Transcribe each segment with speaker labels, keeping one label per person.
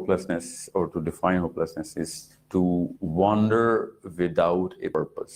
Speaker 1: hopelessness or to define hopelessness is to wander without a purpose.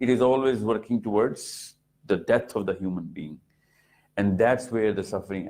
Speaker 1: It is always working towards the death of the human being, and that's where the suffering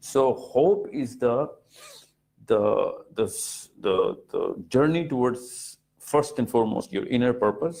Speaker 1: So hope is the journey towards first and foremost your inner purpose.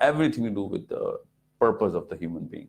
Speaker 1: everything to do with the purpose of the human being.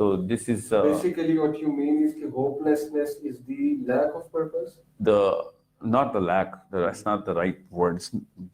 Speaker 1: So this is
Speaker 2: basically what you mean is that hopelessness is the lack of purpose.
Speaker 1: Not the lack. That's not the right word.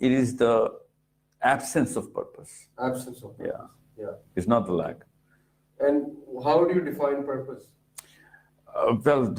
Speaker 1: It is the absence of purpose.
Speaker 2: Absence of purpose. Yeah.
Speaker 1: It's not the lack.
Speaker 2: And how do you define purpose?
Speaker 1: Well,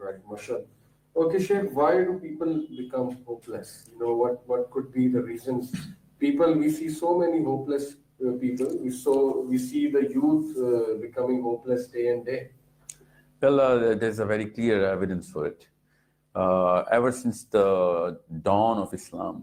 Speaker 2: Right, mashallah. Okay, Sheikh, why do people become hopeless? You know, what could be the reasons? We see so many hopeless people. We see the youth becoming hopeless day and day.
Speaker 1: Well, there's a very clear evidence for it. Ever since the dawn of Islam,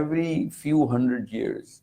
Speaker 1: every few hundred years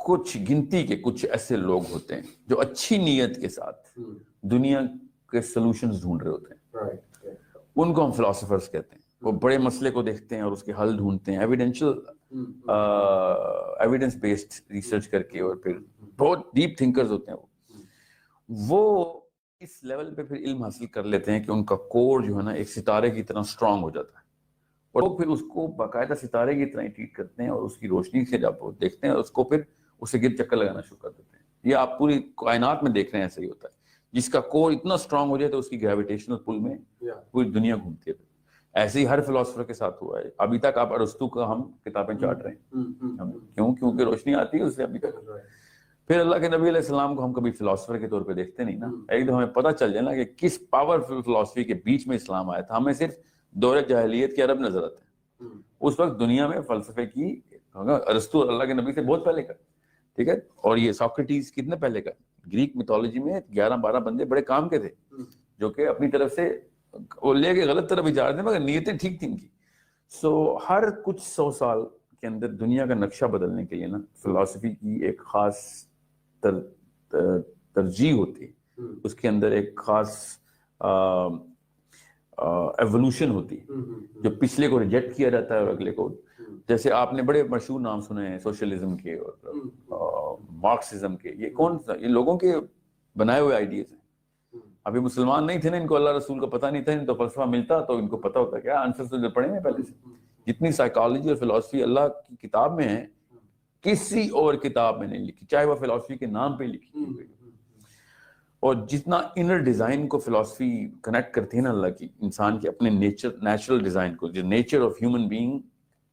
Speaker 1: کچھ گنتی کے کچھ ایسے لوگ ہوتے ہیں جو اچھی نیت کے ساتھ دنیا کے سلوشنز ڈھونڈ رہے ہوتے ہیں, ان کو ہم فلاسفرز کہتے ہیں. وہ بڑے مسئلے کو دیکھتے ہیں اور اس کے حل ڈھونڈتے ہیں ایویڈنس بیسڈ ریسرچ کر کے, اور پھر بہت ڈیپ تھنکرز ہوتے ہیں. وہ اس لیول پہ پھر علم حاصل کر لیتے ہیں کہ ان کا کور جو ہے نا ایک ستارے کی طرح اسٹرانگ ہو جاتا ہے, اور وہ پھر اس کو باقاعدہ ستارے کی طرح ٹریٹ کرتے ہیں, اور اس کی روشنی سے جب وہ دیکھتے ہیں اس کو پھر اسے گرد چکر لگانا شروع کر دیتے ہیں. یہ آپ پوری کائنات میں دیکھ رہے ہیں, ایسا ہی ہوتا ہے. جس کا کور اتنا اسٹرانگ ہو جائے تو اس کی گریویٹیشنل پل میں پوری دنیا گھومتی ہے. ایسے ہی ہر فلاسفر کے ساتھ ہوا ہے. ابھی تک آپ ارسطو کا ہم کتابیں چاٹ رہے ہیں, کیوں؟ کیونکہ روشنی آتی ہے اس سے ابھی تک. پھر اللہ کے نبی علیہ السلام کو ہم کبھی فلاسفر کے طور پہ دیکھتے نہیں نا. ایک دم ہمیں پتہ چل جائے نا کہ کس پاورفل فلاسفی کے بیچ میں اسلام آیا تھا. ہمیں صرف دور جاہلیت کے عرب نظر آتے ہیں. اس وقت دنیا میں فلسفے کی ارسطو اللہ کے نبی سے بہت پہلے کا, ٹھیک ہے. اور یہ ساکریٹیز کتنے پہلے کا. گریک میتھولوجی میں 11-12 بندے بڑے کام کے تھے جو کہ اپنی طرف سے وہ لے کے غلط طرف ہی جا رہے تھے, مگر نیتیں ٹھیک تھیں ان کی. سو ہر کچھ 100 سال کے اندر دنیا کا نقشہ بدلنے کے لیے نا فلسفی کی ایک خاص ترجیح ہوتی ہے, اس کے اندر ایک خاص ایوولوشن ہوتی ہے جو پچھلے کو ریجیکٹ کیا جاتا ہے اور اگلے کو. جیسے آپ نے بڑے مشہور نام سنے ہیں سوشلزم کے اور مارکسزم کے. یہ کون سا, یہ لوگوں کے بنائے ہوئے آئیڈیاز ہیں. ابھی مسلمان نہیں تھے نا, ان کو اللہ رسول کا پتہ نہیں تھا, ان تو فلسفہ ملتا تو ان کو پتہ ہوتا کیا آنسر تو پڑھے ہیں پہلے سے. جتنی سائیکالوجی اور فلسفی اللہ کی کتاب میں ہے کسی اور کتاب میں نہیں لکھی, چاہے وہ فلسفی کے نام پہ لکھی ہوئی. اور جتنا انر ڈیزائن کو فلسفی کنیکٹ کرتی ہے نا اللہ کی انسان کے اپنے نیچرل ڈیزائن کو, جو nature of human being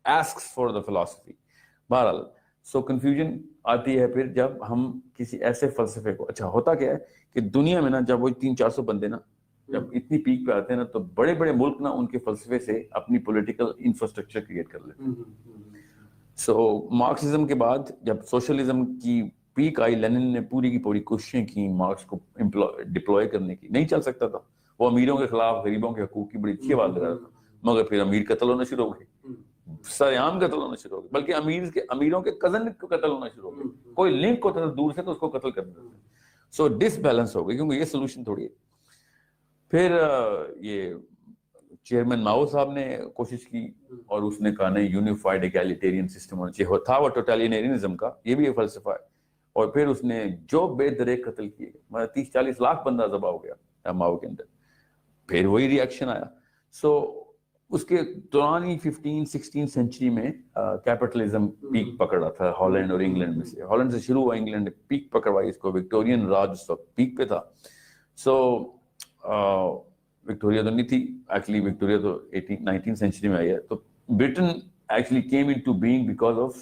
Speaker 1: asks for the philosophy. بہرحال سو کنفیوژن آتی ہے پھر جب ہم کسی ایسے فلسفے کو, اچھا ہوتا کیا ہے کہ دنیا میں نا جب وہ 300-400 بندے نا جب اتنی پیک پہ آتے ہیں نا تو بڑے بڑے ملک نا ان کے فلسفے سے اپنی پولیٹیکل انفراسٹرکچر کریٹ کر لیتے ہیں. سو مارکسزم کے بعد جب سوشلزم کی پیک آئی, لینن نے پوری کی پوری کوششیں کی مارکس کو ڈپلوائے کرنے کی. نہیں چل سکتا تھا, وہ امیروں کے خلاف غریبوں کے حقوق کی بڑی اچھی آواز لگا رہا تھا, مگر پھر امیر قتل ہونا شروع ہو گئے, سرعام قتل ہونا شروع ہو گئے, بلکہ امیروں کے کزن کو قتل ہونا شروع ہو گئے. کوئی لنک ہوتا تھا دور سے تو اس کو قتل کر دیتے تھے. سو ڈس بیلنس ہو گئی, کیونکہ یہ سولوشن تھوڑی ہے. پھر یہ چیئرمین ماؤ صاحب نے کوشش کی اور اس نے کہا نہیں یونیفائڈ ایگالیٹیرین سسٹم ہونا چاہیے. تھا وہ ٹوٹالینیرینزم کا, یہ بھی ایک فلسفہ ہے. اور پھر اس نے جو بے درے قتل کیے, 30-40 لاکھ بندہ ذبح ہو گیا ماؤ کے اندر. پھر وہی ری ایکشن آیا. سو اس کے دوران ہی 15-16 سینچری میں کیپٹلزم پیک پکڑ رہا تھا ہالینڈ اور انگلینڈ میں سے. ہالینڈ سے شروع ہوا, انگلینڈ پیک پکڑوائی اس کو, وکٹورین راج اس وقت پیک پہ تھا. سو وکٹوریا تو نہیں تھی ایکچولی, وکٹوریا تو 19 سینچری میں آئی ہے. تو Britain actually came into being because of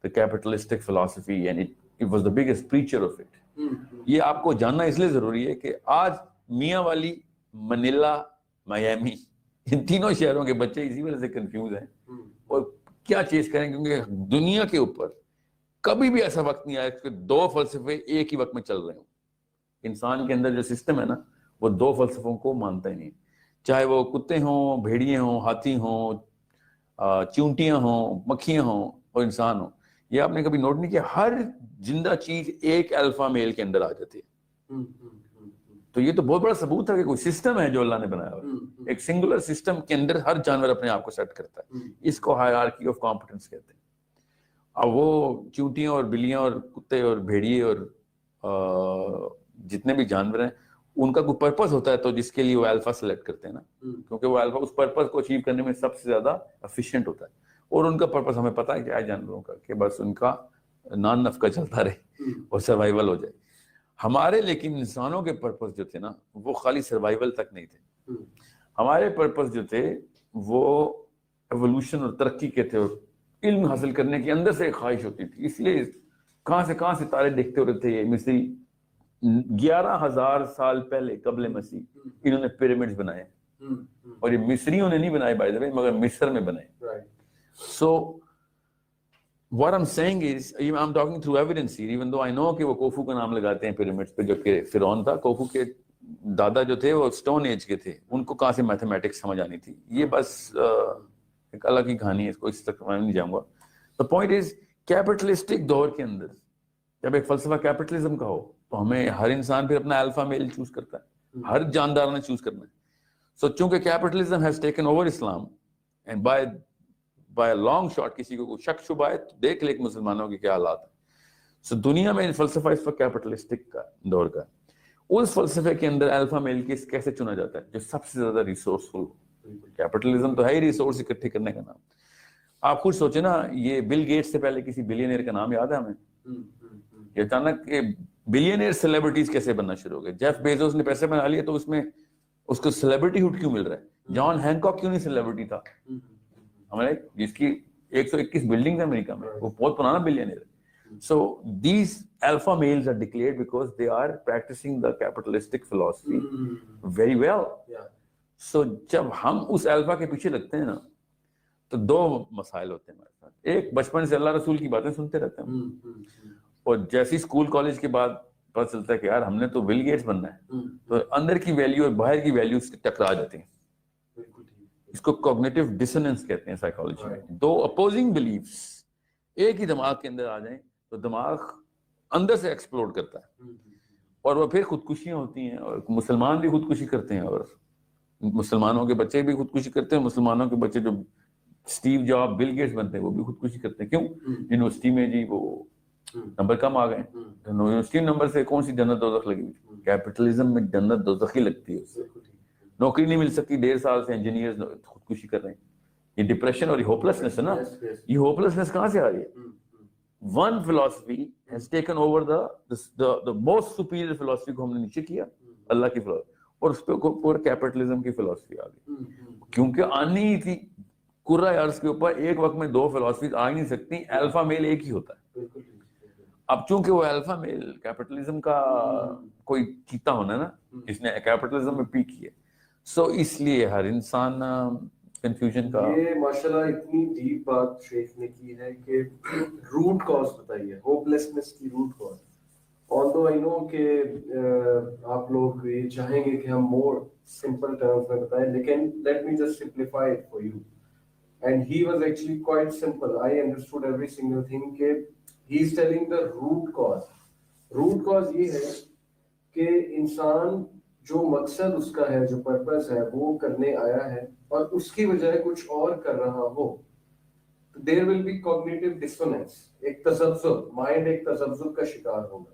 Speaker 1: the capitalistic فلسفی and it was the biggest preacher of it. یہ آپ کو جاننا اس لیے ضروری ہے کہ آج میاں والی, منیلا, میامی, ان تینوں شہروں کے بچے اسی وجہ سے کنفیوز ہیں اور کیا چیز کریں, کیونکہ دنیا کے اوپر کبھی بھی ایسا وقت نہیں آیا کہ 2 فلسفے ایک ہی وقت میں چل رہے ہوں. انسان کے اندر جو سسٹم ہے نا وہ 2 فلسفوں کو مانتا ہی نہیں, چاہے وہ کتے ہوں, بھیڑیے ہوں, ہاتھی ہوں, چونٹیاں ہوں, مکھیاں ہوں اور انسان ہوں. یہ آپ نے کبھی نوٹ نہیں کیا, ہر زندہ چیز ایک الفا میل کے اندر آ جاتی ہے. تو یہ تو بہت بڑا ثبوت ہے کہ کوئی سسٹم ہے جو اللہ نے بنایا ہوا, ایک سنگولر سسٹم کے اندر ہر جانور اپنے آپ کو سیٹ کرتا ہے. اس کو ہائرارکی آف کمپٹنس کہتے ہیں. اب وہ چونٹیاں اور بلیاں اور کتے اور بھیڑیے اور جتنے بھی جانور ہیں ان کا کوئی پرپز ہوتا ہے تو جس کے لیے وہ الفا سلیکٹ کرتے ہیں نا, کیونکہ وہ الفا اس پرپز کو اچیو کرنے میں سب سے زیادہ افیشینٹ ہوتا ہے. اور ان کا پرپز ہمیں پتہ ہے کیا ہے جانوروں کا, کہ بس ان کا نان نفقہ چلتا رہے اور سروائیول ہو جائے. ہمارے لیکن انسانوں کے پرپز جو تھے نا وہ خالی سروائیول تک نہیں تھے. ہمارے پرپز جو تھے وہ ایوولوشن اور ترقی کے تھے, اور علم حاصل کرنے کے اندر سے ایک خواہش ہوتی تھی. اس لیے کہاں سے ستارے دیکھتے ہوتے تھے. یہ مصری 11,000 سال پہلے قبل مسیح انہوں نے پیرامڈز بنائے, اور یہ مصریوں نے نہیں بنائے بائی دا وے, مگر مصر میں بنائے. سو what I'm saying is I'm talking through evidence here, even though I know کہ وہ کوفو کا نام لگاتے ہیں پیرامڈز پہ, جو کہ فرعون تھا. کوفو کے دادا جو تھے وہ سٹون ایج کے تھے, ان کو کہاں سے میتھمیٹکس سمجھ آنی تھی. یہ بس ایک الگ ہی کہانی ہے, اس کو اس تک میں نہیں جاؤں گا. The point is کیپٹلسٹک دور کے اندر جب ایک فلسفہ کیپٹلزم کا ہو تو ہمیں ہر انسان پھر اپنا الفا میل چوز کرتا ہے, ہر جاندار نے چوز کرنا ہے. سو چونکہ capitalism has taken over Islam and by long shot کسی کو کوئی شک شبہ ہے تو دیکھ لے مسلمانوں کے کیا حالات ہیں. سو دنیا میں فلسفہ اس وقت کیپٹلسٹک کا دور کا ہے. اس فلسفے کے اندر الفا میل کیسے چنا جاتا ہے جو سب سے زیادہ ریسورسفل ہو. کیپٹلزم تو ہے ہی ریسورس اکٹھے کرنے کا نام. آپ خود سوچیں نا, یہ بل گیٹس سے پہلے کسی بلینئر کا نام یاد ہے ہمیں؟ یہ اچانک بلینئر سیلیبریٹیز کیسے بننا شروع ہو گئے؟ جیف بیزوس نے پیسے بنا لیے تو اس میں اس کو سیلیبریٹی ہوڈ کیوں مل رہا ہے؟ جان ہینکاک کیوں نہیں سیلیبریٹی تھا ہمارے, جس کی 121 بلڈنگ ہے امریکہ میں, وہ بہت پرانا بلینئر ہے. So these alpha males are declared because they are practicing the capitalistic philosophy very well. So جب ہم اس الفا کے پیچھے لگتے ہیں نا تو دو مسائل ہوتے ہیں ہمارے ساتھ. ایک, بچپن سے اللہ رسول کی باتیں سنتے رہتے ہیں, اور جیسے اسکول کالج کے بعد پتہ چلتا ہے کہ یار ہم نے تو بل گیٹس بننا ہے, تو اندر کی ویلیو اور باہر کی ویلیو ٹکرا جاتی ہیں. اس کو کوگنیٹو ڈسوننس کہتے ہیں سائیکالوجی میں. دو اپوزنگ بلیفس ایک ہی دماغ کے اندر آ جائیں تو دماغ اندر سے ایکسپلوڈ کرتا ہے, اور وہ پھر خودکشیاں ہوتی ہیں, اور مسلمان بھی خودکشی کرتے ہیں, اور مسلمانوں کے بچے بھی خودکشی کرتے ہیں. مسلمانوں کے بچے جو اسٹیو جاب بل گیٹس بنتے ہیں وہ بھی خودکشی کرتے ہیں. کیوں؟ یونیورسٹی میں جی وہ نمبر کم آ گئے, یونیورسٹی نمبر سے کون سی جنت دوزخ لگی؟ کیپٹلزم میں جنت دوزخ ہی لگتی ہے. اس سے نوکری نہیں مل سکتی, 1.5 سال سے انجینئرز خودکشی کر رہے ہیں. یہ ڈپریشن اور یہ ہوپلسنس ہے نا, یہ ہوپلسنس کہاں سے آ رہی ہے؟ One philosophy has taken over the most superior philosophy کو ہم نے نیچے کیا, اللہ کی philosophy, اور اس پہ پورا کیپٹلزم کی philosophy آ گئی. کیونکہ آنی ہی تھی کرۂ ارض کے اوپر ایک وقت میں 2 philosophies آ ہی نہیں سکتی, الفا میل ایک ہی ہوتا ہے. اب چونکہ وہ الفا میل کیپٹلزم کا کوئی چیتا ہونا نا جس نے کیپٹلزم میں پی کی ہے, سو اس لیے ہر انسان کنفیوژن کا.
Speaker 2: یہ ماشاءاللہ اتنی ڈیپ بات شیخ نے کی ہے کہ روٹ کاز بتائیے, ہوپلیسنس کی root cause. although I know کہ آپ لوگ یہ چاہیں گے کہ ہم مور سمپل ٹرمز میں بتائیں, لیکن let me just simplify it for you. And he was actually quite simple. I understood every single thing کہ he is telling the root cause. root cause یہ ہے کہ انسان جو مقصد اس کا ہے, جو پرپس ہے وہ کرنے آیا ہے, اور اس کی بجائے کچھ اور کر رہا ہو, there will be cognitive dissonance. ایک تذبذب, مائنڈ ایک تذبذب کا شکار ہوگا.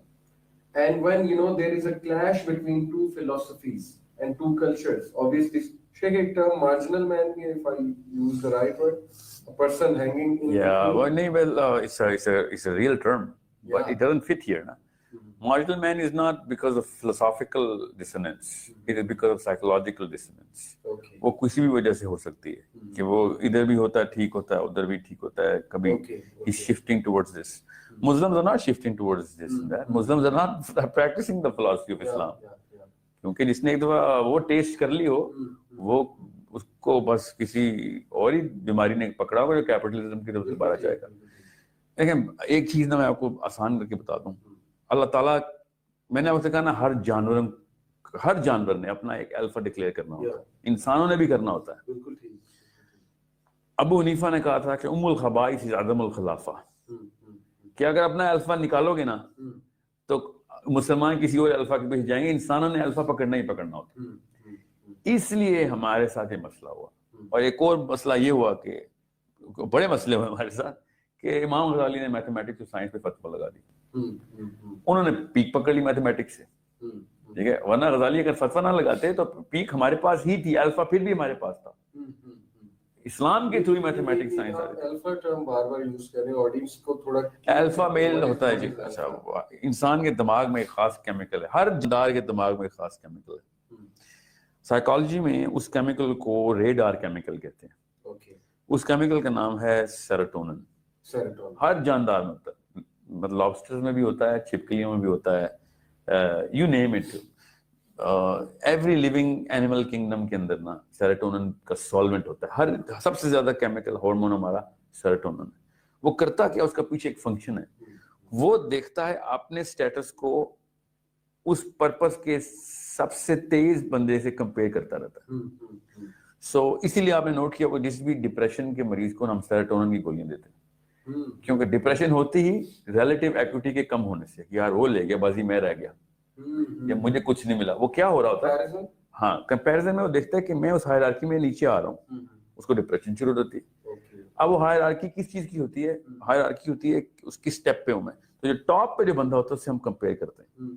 Speaker 2: And when there is a clash between 2 philosophies and 2 cultures, obviously Sheikh, ایک term marginal man بھی, if I use the right word, a person hanging in between.
Speaker 1: It's a real term, but it doesn't fit here, na? Marginal man is not because of philosophical dissonance, it is because of psychological dissonance. وہ کسی بھی وجہ سے ہو سکتی ہے کہ وہ ادھر بھی ہوتا ہے ٹھیک ہوتا ہے, ادھر بھی ٹھیک ہوتا ہے, کبھی he's shifting towards this. Muslims are not shifting towards this and that. Muslims are not practicing the philosophy of Islam. کیونکہ جس نے ایک دفعہ وہ ٹیسٹ کر لی ہو, وہ اس کو بس کسی اور ہی بیماری نے پکڑا ہوگا جو کیپٹلزم کی طرف سے باہر جائے گا. دیکھیں ایک چیز نا میں آپ کو آسان کر کے بتا دوں. اللہ تعالیٰ, میں نے آپ سے کہا نا, ہر جانور نے اپنا ایک الفا ڈکلیئر کرنا ہوتا ہے, انسانوں نے بھی کرنا ہوتا ہے. ابو حنیفہ نے کہا تھا کہ ام الخبائث عدم الخلافہ, کہ اگر اپنا الفا نکالو گے نا تو مسلمان کسی اور الفا کے پیچھے جائیں گے, انسانوں نے الفا پکڑنا ہی پکڑنا ہوتا ہے. اس لیے ہمارے ساتھ یہ مسئلہ ہوا. اور ایک اور مسئلہ یہ ہوا کہ بڑے مسئلے ہوئے ہمارے ساتھ کہ امام غزالی نے میتھمیٹکس اور سائنس پہ فتویٰ لگا دی. انہوں نے پیک پکڑ لی میتھمیٹکس سے, ٹھیک ہے, ورنہ غزالی اگر فتویٰ نہ لگاتے تو پیک ہمارے پاس ہی تھی, الفا پھر بھی ہمارے پاس تھا. اسلام کے تھرو میتھمیٹکس سائنس آ رہی.
Speaker 2: الفا ٹرم بار بار یوز کر رہے ہیں, آڈینس کو تھوڑا.
Speaker 1: الفا میل ہوتا ہے جی, اچھا, انسان کے دماغ میں ایک خاص کیمیکل ہے, ہر جاندار کے دماغ میں ایک خاص کیمیکل ہے. سائیکالوجی میں اس کیمیکل کو ریڈار کیمیکل کہتے ہیں. اس کیمیکل کا نام ہے سیروٹونن. ہر جاندار میں ہوتا ہے, مطلب لابسٹر میں بھی ہوتا ہے, چھپکلیوں میں بھی ہوتا ہے, you name it. Every living animal kingdom کے اندر نا سیروٹونن کا سالوینٹ ہوتا ہے. ہر سب سے زیادہ کیمیکل ہارمون ہمارا سیروٹونن ہے. وہ کرتا کیا, اس کا پیچھے ایک فنکشن ہے, وہ دیکھتا ہے اپنے سٹیٹس کو اس پرپس کے سب سے تیز بندے سے کمپیئر کرتا رہتا ہے. سو اسی لیے آپ نے نوٹ کیا وہ جس بھی ڈپریشن کے مریض کو ہم سیروٹونن کی گولیاں دیتے ہیں, کیونکہ ڈپریشن ہوتی ہی ریلیٹیو ایکوٹی کے کم ہونے سے, یار وہ لے گیا بازی میں رہ گیا, یا مجھے کچھ نہیں ملا. وہ کیا ہو رہا ہوتا ہے, ہاں کمپیریزن میں وہ دیکھتا ہے کہ میں اس ہائرارکی میں نیچے آ رہا ہوں, اس کو ڈپریشن شروع ہوتی ہے. اب وہ ہائرارکی کس چیز کی ہوتی ہے, ہائرارکی ہوتی ہے اس کی سٹیپ پہ ہوں میں, تو جو ٹاپ پہ جو بندہ ہوتا ہے اس سے ہم کمپیئر کرتے ہیں.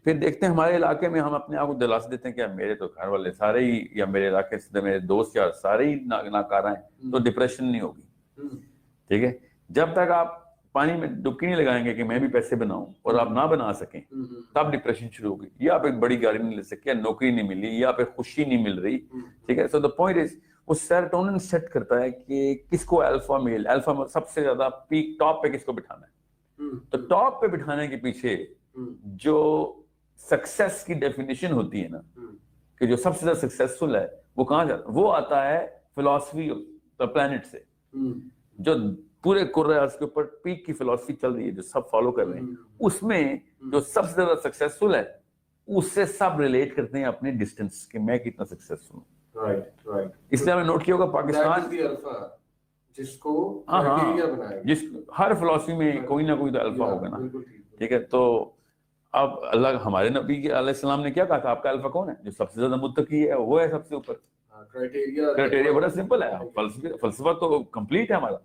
Speaker 1: پھر دیکھتے ہیں ہمارے علاقے میں ہم اپنے آپ کو دلاس دیتے ہیں کہ میرے تو گھر والے سارے ہی, یا میرے علاقے سے میرے دوست یا سارے ہی ناکارہ ہیں, تو ڈپریشن نہیں ہوگی. ٹھیک ہے, جب تک آپ پانی میں ڈبکی نہیں لگائیں گے کہ میں بھی پیسے بناؤں اور آپ نہ بنا سکیں, تب ڈپریشن شروع ہوگی. یا آپ ایک بڑی گاڑی نہیں لے سکے, یا نوکری نہیں ملی, یا پھر خوشی نہیں مل رہی. ٹھیک ہے, سو دا پوائنٹ از وہ سیروٹونن سیٹ کرتا ہے کہ کس کو الفا میل, الفا سب سے زیادہ پیک ٹاپ پہ کس کو بٹھانا ہے. تو ٹاپ پہ بٹھانے کے پیچھے جو سکسیس کی ڈیفینیشن ہوتی ہے نا, کہ جو سب سے زیادہ سکسیسفل ہے وہ کہاں جاتا ہے, وہ آتا ہے فلاسفی آف دا پلانٹ سے. جو پورے کرۂ ارض کے اوپر پیک کی فلاسفی چل رہی ہے, جو سب فالو کر رہے ہیں, اس میں جو سب سے زیادہ سکسیسفل ہے اس سے سب ریلیٹ کرتے ہیں اپنے ڈسٹینس کہ میں کتنا سکسیسفل ہوں. اس لیے ہم نے نوٹ کیا ہوگا پاکستان
Speaker 2: جس کو کرائٹیریا بنایا
Speaker 1: جس ہر فلاسفی میں کوئی نہ کوئی تو الفا ہوگا نا. ٹھیک ہے, تو اب اللہ ہمارے نبی علیہ السلام نے کیا کہا تھا, آپ کا الفا کون ہے, جو سب سے زیادہ متقی ہے وہ ہے سب سے اوپر. کرائٹیریا بڑا سمپل ہے, فلسفہ تو کمپلیٹ ہے ہمارا,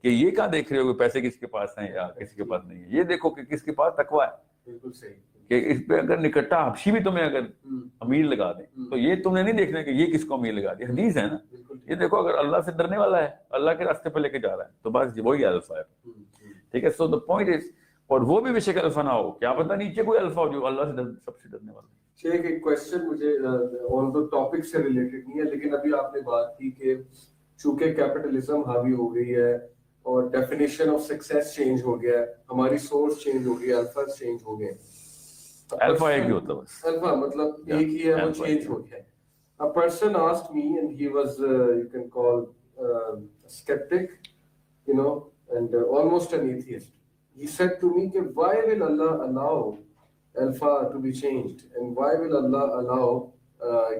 Speaker 1: کہ یہ کہاں دیکھ رہے ہو کہ پیسے کس کے پاس ہیں یا کسی کے پاس نہیں ہے, یہ دیکھو کہ کس کے پاس تقویٰ ہے.
Speaker 2: بالکل صحیح,
Speaker 1: کہ اس پہ اگر نکٹا حبشی بھی تمہیں اگر امیر لگا دیں تو یہ تم نے نہیں دیکھنا کہ یہ کس کو امیر لگا دیا. حدیث ہے نا, یہ دیکھو اگر اللہ سے ڈرنے والا ہے, اللہ کے راستے پہ لے کے جا رہا ہے, تو بس وہی الفا ہے. ٹھیک ہے, سو دا پوائنٹ از, اور وہ بھی بے شک الفا نہ ہو, کیا پتہ نیچے کوئی الفا ہو جو اللہ سے سب سے ڈرنے والا ہے.
Speaker 2: ایک کوشچن مجھے آن دا ٹاپک سے ریلیٹڈ نہیں ہے, لیکن ابھی آپ نے بات کی کہ چونکہ کیپٹلزم حاوی ہو گئی ہے اور ڈیفینیشن آف سکسیس چینج ہو گیا ہے, ہماری سورس چینج ہو گئی, الفا چینج ہو گئے.
Speaker 1: الفا ایک ہی ہوتا ہے بس,
Speaker 2: الفا مطلب ایک ہی ہے, وہ چینج ہو گیا. A person asked me, and he was you can call a skeptic, you know, and almost an atheist. He said to me, why will Allah allow alpha to be changed, and why will Allah allow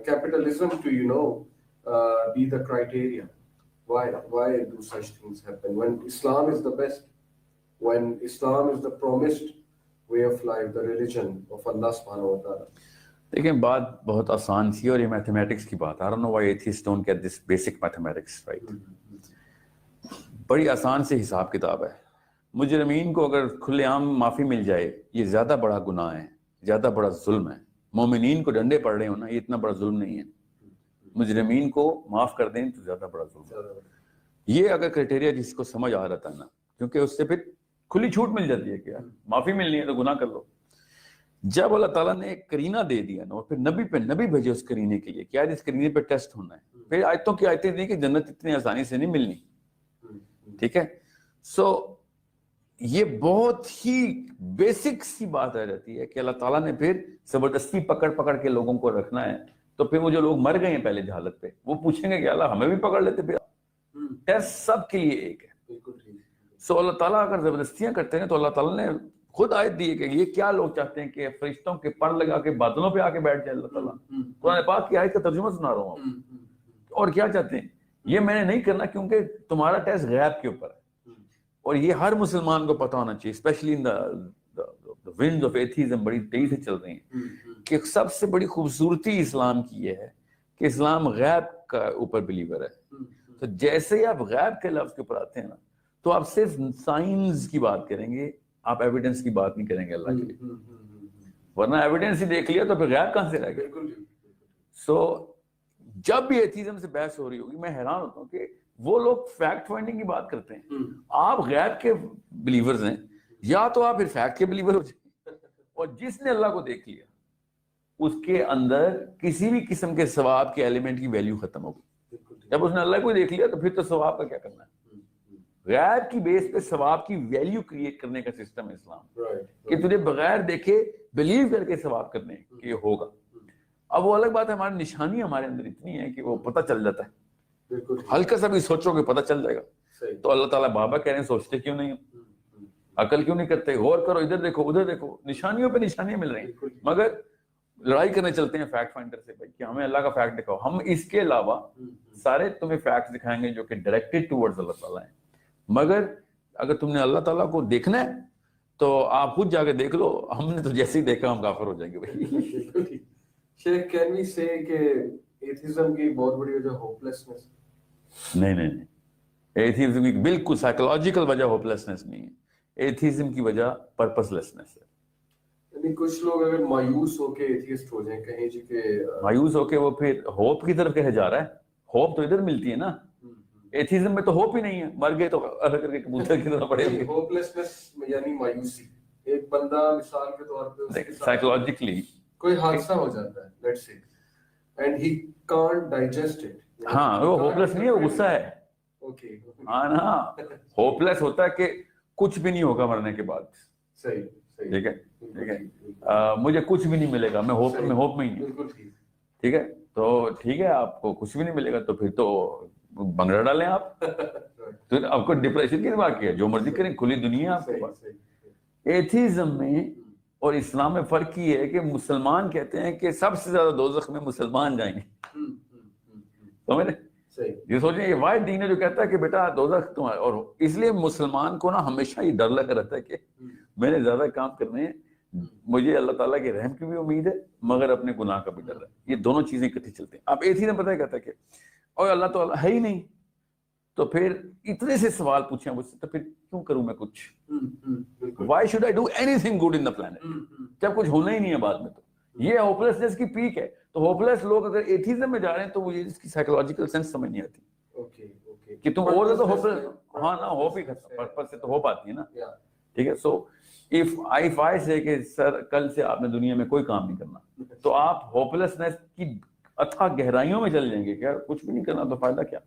Speaker 2: capitalism to, you know, be the criteria? Why do such things happen when Islam is the best, when Islam is the promised way of life, the religion of Allah subhanahu wa ta'ala?
Speaker 1: دیکھیں بات بہت آسان سی, اور یہ mathematics کی بات, I don't know why atheists don't get this basic mathematics right. بڑی آسان سے حساب کتاب ہے. مجرمین کو اگر کھلے عام معافی مل جائے, یہ زیادہ بڑا گناہ ہے, زیادہ بڑا ظلم ہے. مومنین کو ڈنڈے پڑ رہے ہو نا, یہ اتنا بڑا ظلم نہیں ہے. مجرمین کو معاف کر دیں تو زیادہ بڑا ظلم ہے. یہ اگر کرائٹیریا جس کو سمجھ آ رہا تھا نا, کیونکہ اس سے پھر کھلی چھوٹ مل جاتی ہے کہ یار معافی ملنی ہے تو گناہ کر لو. جب اللہ تعالیٰ نے ایک کرینہ دے دیا نا, اور پھر نبی بھیجے اس کرینے کے لیے, کیا اس کرینے پہ ٹیسٹ ہونا ہے. پھر آیتوں کی آیتیں دی کہ جنت اتنی آسانی سے نہیں ملنی. ٹھیک ہے, سو یہ بہت ہی بیسک سی بات آ جاتی ہے کہ اللہ تعالیٰ نے پھر زبردستی پکڑ کے لوگوں کو رکھنا ہے. تو پھر وہ جو لوگ مر گئے ہیں پہلے جہالت پہ, وہ پوچھیں گے کہ اللہ ہمیں بھی پکڑ لیتے. پھر ٹیسٹ سب کے لیے ایک ہے. سو اللہ تعالیٰ اگر زبردستیاں کرتے ہیں تو اللہ تعالیٰ نے خود آیت دی ہے کہ یہ کیا لوگ چاہتے ہیں کہ فرشتوں کے پر لگا کے بادلوں پہ آ کے بیٹھ جائے اللہ تعالیٰ. قرآن پاک کی آیت کا ترجمہ سنا رہا ہوں. اور کیا چاہتے ہیں, یہ میں نے نہیں کرنا کیونکہ تمہارا ٹیسٹ غیب کے اوپر ہے, اور یہ ہر مسلمان کو پتہ ہونا چاہیے, especially in the winds of atheism بڑی تیزی سے چل رہی ہیں. کہ سب سے بڑی خوبصورتی اسلام کی یہ ہے کہ اسلام غیب کا اوپر بلیور ہے. تو جیسے ہی آپ غیب کے لفظ کے اوپر آتے ہیں نا, تو آپ صرف سائنس کی بات کریں گے, آپ ایویڈنس کی بات نہیں کریں گے اللہ کے لیے. ورنہ ایویڈنس ہی دیکھ لیا تو پھر غیب کہاں سے رہ گیا. سو جب بھی ایتھیزم سے بحث ہو رہی ہوگی, میں حیران ہوتا ہوں کہ وہ لوگ فیکٹ فائنڈنگ کی بات کرتے ہیں. آپ غیب کے بلیورز ہیں, یا تو آپ پھر فیکٹ کے بلیور ہو جائیں. اور جس نے اللہ کو دیکھ لیا اس کے اندر کسی بھی قسم کے ثواب کے ایلیمنٹ کی ویلیو ختم ہو گئی. جب اس نے اللہ کو دیکھ لیا تو پھر تو ثواب کا کیا کرنا ہے. غیب کی بیس پہ ثواب کی ویلیو کریٹ کرنے کا سسٹم ہے اسلام, کہ تجھے بغیر دیکھے بلیو کر کے ثواب کرنے کہ یہ ہوگا. اب وہ الگ بات ہے, ہماری نشانی ہمارے اندر اتنی ہے کہ وہ پتہ چل جاتا ہے. ہلکا سا بھی سوچو کہ پتہ چل جائے گا. تو اللہ تعالیٰ بابا کہہ رہے ہیں سوچتے کیوں نہیں, عقل کیوں نہیں کرتے, غور کرو, ادھر دیکھو ادھر دیکھو, نشانیوں پہ نشانیاں مل رہی ہیں, مگر لڑائی کرنے چلتے ہیں فیکٹ فائنڈر سے, بھائی کہ ہمیں اللہ کا فیکٹ دکھاؤ. ہم اس کے علاوہ سارے تمہیں فیکٹس دکھائیں گے جو کہ ڈائریکٹڈ ٹورڈز اللہ تعالیٰ ہیں, مگر اگر تم نے اللہ تعالیٰ کو دیکھنا ہے تو آپ خود جا کے دیکھ لو, ہم نے تو جیسے ہی دیکھا ہم کافر ہو جائیں گے بھائی.
Speaker 2: شیخ کین وی سے کہ ایتھیزم کی بہت بڑی وجہ ہوپلیسنس؟
Speaker 1: نہیں, ایتھیزم کی بالکل سائیکولوجیکل وجہ ہوپلیسنس نہیں ہے, ایتھیزم کی وجہ پرپس لیسنس ہے.
Speaker 2: یعنی کچھ لوگ اگر مایوس ہو کے ایتھیسٹ ہو جائیں کہیں جی کہ
Speaker 1: مایوس ہو کے وہ پھر ہوپ کی طرف کہے جا رہا ہے, ہوپ تو ادھر ملتی ہے نا, ایتھیزم میں تو ہوپ ہی نہیں ہے, مر گئے تو الگ کر کے کبوتر کی طرح پڑے ہوئے.
Speaker 2: ہوپلیسنس یعنی مایوسی. ایک بندہ مثال کے طور پہ اس کے ساتھ
Speaker 1: سائیکولوجیکلی
Speaker 2: کوئی حادثہ ہو جاتا ہے let's say and he can't digest it.
Speaker 1: ہاں وہ ہوپلیس نہیں ہے, وہ غصہ ہے.
Speaker 2: اوکے
Speaker 1: ہاں نا, ہوپلیس ہوتا ہے کہ کچھ بھی نہیں ہوگا مرنے کے بعد.
Speaker 2: صحیح
Speaker 1: ٹھیک ہے, ٹھیک ہے, مجھے کچھ بھی نہیں ملے گا, میں ہوپ میں ہی ہوں.
Speaker 2: بالکل
Speaker 1: ٹھیک ہے, تو ٹھیک ہے آپ کو کچھ بھی نہیں ملے گا تو پھر تو بنگڑا ڈالیں آپ, تو آپ کو ڈپریشن کی بات کیا, جو مرضی کریں, کھلی دنیا آپ کے پاس. ایتھیزم میں اور اسلام میں فرق یہ ہے کہ مسلمان کہتے ہیں کہ سب سے زیادہ دوزخ میں مسلمان جائیں گے. سمجھ رہے, یہ سوچیں یہ واحد دین ہے جو کہتا ہے کہ بیٹا دوزخ تمہارا, اور اس لیے مسلمان کو نا ہمیشہ یہ ڈر لگا رہتا ہے کہ میں نے زیادہ کام کرنے ہیں, مجھے اللہ تعالیٰ کے رحم کی بھی امید ہے مگر اپنے گناہ کا بھی ڈر ہے. یہ دونوں چیزیں اکٹھی چلتے ہیں. اب ایتھیزم پتہ ہے کہتا ہے کہ اور اللہ تعالیٰ ہے ہی نہیں, تو پھر اتنے سے سوال پوچھیں مجھ سے, تو پھر کیوں کروں میں کچھ, why should I do anything good in the planet, جب کچھ ہونا ہی نہیں ہے بعد میں. تو یہ ہوپلیسنس کی پیک ہے. تو ہوپلیس لوگ اگر ایتھیزم میں جا رہے ہیں تو مجھے اس کی سائیکولوجیکل سینس سمجھ نہیں آتی کہ تم اور زیادہ ہوپلیس, ہاں نا, ہوپ ہی ختم, پرپس سے تو ہوپ آتی ہے نا. ٹھیک ہے, سو if I say کہ سر کل سے آپ نے دنیا میں کوئی کام نہیں کرنا, تو آپ ہوپلیسنس کی اتھا گہرائیوں میں چل جائیں گے. کیا کچھ بھی نہیں کرنا تو فائدہ کیا.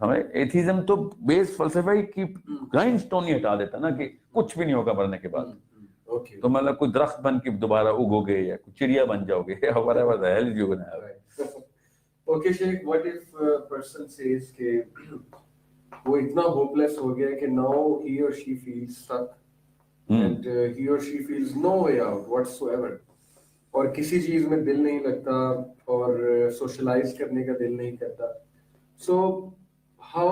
Speaker 1: ہمیں ایتھیزم تو بیس فلسفے کی گرائنڈ سٹون ہی ہٹا دیتا نا کہ کچھ بھی نہیں ہوگا مرنے کے بعد. تو مطلب کوئی درخت بن کے دوبارہ اگو گے یا کوئی چڑیا بن جاؤ گے, whatever the hell you gonna have.
Speaker 2: Okay Sheikh, what if a person says کہ وہ اتنا ہوپلیس ہو گیا کہ now he or she feels stuck and he or she feels no way out whatsoever, اور کسی چیز میں دل نہیں لگتا اور سوشلائز کرنے کا دل نہیں کرتا. So how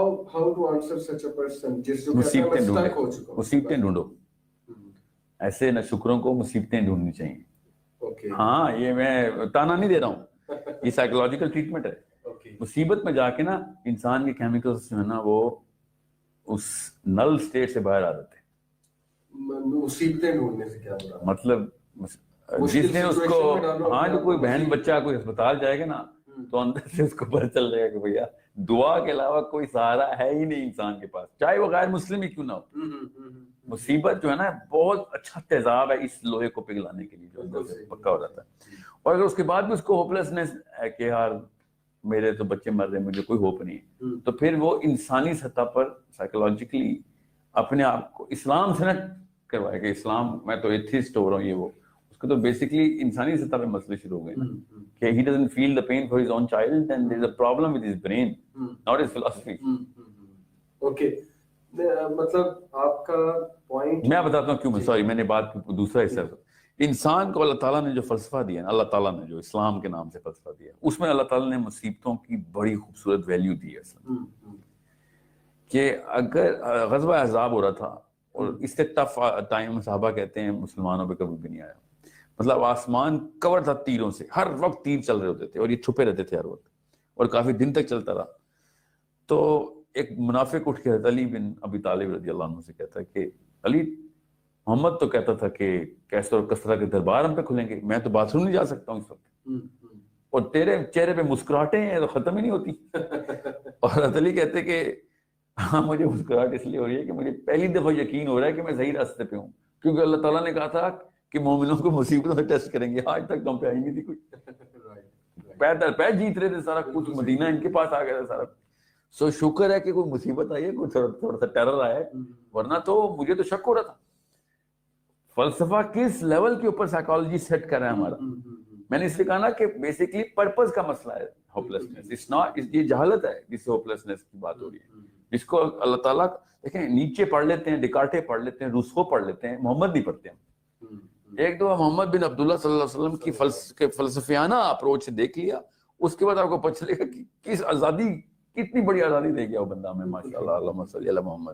Speaker 2: to answer such a person جس جو کہتا ہے میں stuck ہو چکا ہوں.
Speaker 1: مصیبتیں ڈھونڈو, ایسے نہ شکروں کو مصیبتیں ڈھونڈنی چاہیے. ہاں یہ میں تانا نہیں دے رہا ہوں, یہ سائیکولوجیکل ٹریٹمنٹ ہے. مصیبت میں جا کے نا انسان کے کیمیکلز جو ہے نا وہ اس نل سٹیٹ سے باہر آ جاتے ہیں.
Speaker 2: مصیبتیں ڈھونڈنے سے کیا مراد؟
Speaker 1: مطلب جس نے اس کو, ہاں جو کوئی بہن بچہ کوئی اسپتال جائے گا نا تو اندر سے اس کو پتہ چل جائے گا کہ بھیا دعا کے علاوہ کوئی سہارا ہے ہی نہیں انسان کے پاس, چاہے وہ غیر مسلم ہی کیوں نہ ہو. مصیبت جو ہے نا بہت اچھا تیزاب ہے اس لوہے کو پگھلانے کے لیے جو اندر سے پکا ہو جاتا ہے. اور اگر اس کے بعد بھی اس کو ہوپلیسنس ہے کہ یار میرے تو بچے مر رہے ہیں, مجھے کوئی ہوپ نہیں ہے, تو پھر وہ انسانی سطح پر سائیکولوجیکلی اپنے آپ کو اسلام سے نہ کروائے کہ اسلام میں تو ایتھیسٹ ہو رہا ہوں, یہ وہ اس کو تو بیسکلی انسانی سطح پہ مسئلے شروع ہو گئے نا کہ he doesn't feel the pain for his own child and there is a problem with his brain, not his philosophy.
Speaker 2: Okay, مطلب آپ کا پوائنٹ
Speaker 1: میں بتاتا ہوں کیوں, سوری میں نے بات دوسرا حصہ. انسان کو اللہ تعالیٰ نے جو فلسفہ دیا نا, اللہ تعالیٰ نے جو اسلام کے نام سے فلسفہ دیا, اس میں اللہ تعالیٰ نے مصیبتوں کی بڑی خوبصورت ویلیو دی ہے اصلا. کہ اگر غزوہ احزاب ہو رہا تھا اور اس سے ٹف ٹائم صحابہ کہتے ہیں مسلمانوں پہ کبھی بھی نہیں آیا, مطلب آسمان کور تھا تیروں سے, ہر وقت تیر چل رہے ہوتے تھے اور یہ چھپے رہتے تھے ہر وقت, اور کافی دن تک چلتا رہا. تو ایک منافق اٹھ کے حضرت علی بن ابی طالب رضی اللہ عنہ سے کہتا ہے کہ علی, محمد تو کہتا تھا کہ کیسر اور کسرا کے دربار ہم پہ کھلیں گے, میں تو باتھ روم نہیں جا سکتا ہوں اس وقت, اور تیرے چہرے پہ مسکراہٹیں ہیں تو ختم ہی نہیں ہوتی. اور حضرت علی کہتے کہ ہاں مجھے مسکراہٹ اس لیے ہو رہی ہے کہ مجھے پہلی دفعہ یقین ہو رہا ہے کہ میں صحیح راستے پہ ہوں, کیونکہ اللہ تعالیٰ نے کہا تھا کہ مومنوں کو مصیبتوں سے ٹیسٹ کریں گے, آج تک تو ہم پہ آئی نہیں تھی کوئی, پیر در پیر جیت رہے تھے سارا کچھ, مدینہ ان کے پاس آ گیا تھا سارا. سو شکر ہے کہ کوئی مصیبت آئی ہے, کوئی تھوڑا سا ٹیرر آیا ہے, ورنہ تو مجھے تو شک ہو رہا تھا. فلسفہ کس لیول کے اوپر سائیکالوجی سیٹ کر رہا ہے ہمارا. میں نے اس لیے کہا نا کہ بیسکلی پرپز کا مسئلہ ہے ہوپلیسنس, اٹس ناٹ, یہ جہالت ہے جس سے ہوپلیسنس کی بات ہو رہی ہے. جس کو اللہ تعالیٰ دیکھیں نیچے پڑھ لیتے ہیں, ڈیکارٹے پڑھ لیتے ہیں, روسو پڑھ لیتے ہیں, محمد نہیں پڑھتے ہیں. ایک دو محمد بن عبداللہ صلی اللہ علیہ وسلم کی فلسفیانہ اپروچ سے دیکھ لیا, اس کے بعد آپ کو پتہ چلے گا کہ کس آزادی, کتنی بڑی آزادی دے گیا وہ بندہ ہمیں, ماشاء اللہ, اللہم صلی علی محمد.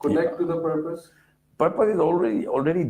Speaker 2: connect to the purpose.
Speaker 1: Purpose is already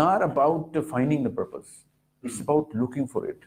Speaker 1: not about finding the purpose. It's about looking for it.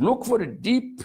Speaker 1: Look for it deep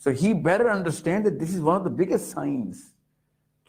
Speaker 1: So he better understand that this is one of the biggest signs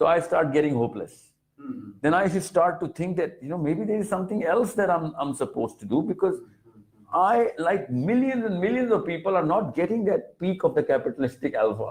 Speaker 1: So I start getting hopeless. Then I should start to think that maybe there is something else that I'm supposed to do, because I, like millions and millions of people, are not getting that peak of the capitalistic alpha.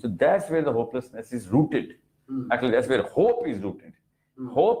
Speaker 1: So that's where the hopelessness is rooted. Actually, that's where hope is rooted. Hope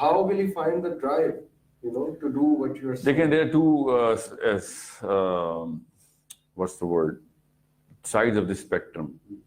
Speaker 2: How will he find the drive, to do what you are saying?
Speaker 1: Again, there are two what's the word, sides of this spectrum.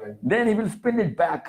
Speaker 2: Right.
Speaker 1: then he will spin it back.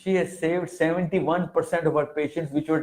Speaker 1: She has saved 71% of her patients which were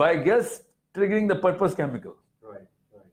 Speaker 1: By just triggering the purpose chemical.
Speaker 2: Right.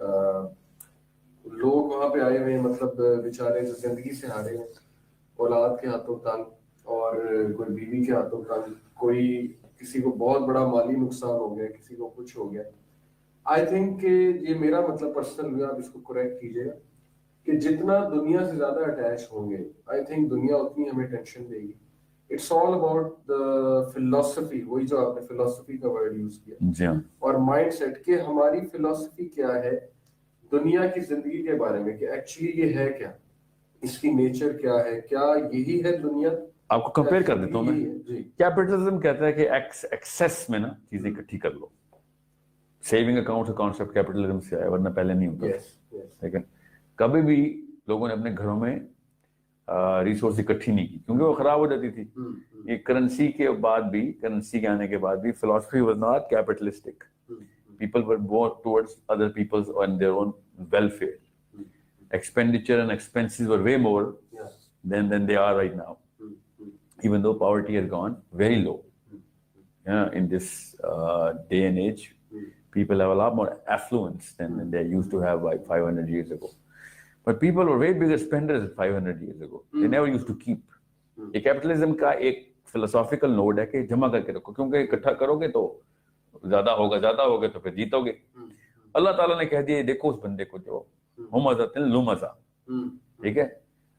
Speaker 2: لوگ وہاں پہ آئے ہوئے ہیں مطلب بیچارے جو زندگی سے ہارے ہیں, اولاد کے ہاتھوں تنگ, اور کوئی بیوی کے ہاتھوں تنگ, کوئی کسی کو بہت بڑا مالی نقصان ہو گیا, کسی کو کچھ ہو گیا. آئی تھنک کہ یہ میرا مطلب پرسنل ویو, آپ اس کو کریکٹ کیجیے گا, کہ جتنا دنیا سے زیادہ اٹیچ ہوں گے آئی تھنک دنیا اتنی ہمیں ٹینشن دے گی. It's all about the philosophy, وہی جو آپ نے فلاسفی کا ورڈ یوز کیا, اور مائنڈ سیٹ, کہ ہماری فلاسفی کیا ہے دنیا کی زندگی کے بارے میں, کہ ایکچولی یہ ہے کیا, اس کی نیچر کیا ہے, کیا یہی ہے دنیا.
Speaker 1: آپ کو کمپیئر کر دیتا ہوں میں. کیپٹلزم کہتا ہے کہ ایکسیس میں نا چیزیں اکٹھی کر لو. سیونگ اکاؤنٹ کا کانسیپٹ کیپٹلزم سے آیا, ورنہ پہلے نہیں ہوتا. لیکن کبھی بھی لوگوں نے اپنے گھروں میں ریسورس اکٹھی نہیں کی, کیونکہ وہ خراب ہو جاتی تھی. یہ کرنسی کے بعد بھی, کرنسی کے آنے کے بعد بھی, philosophy was not capitalistic. People were more towards other people's and their own welfare. Expenditure and expenses were way more than they are right now. Even though poverty has gone very low. In this day and age, people have a lot more affluence than they used to have like 500 years ago. But people were way bigger spenders 500 years ago. They never used to keep. یہ capitalism کا ایک philosophical node ہے کہ جمع کر کے رکھو, کیونکہ اکٹھا کرو گے تو زیادہ ہوگا تو پھر جیتو گے. اللہ تعالیٰ نے کہہ دیا دیکھو اس بندے کو جو ہمزۃ لمزہ, ٹھیک ہے,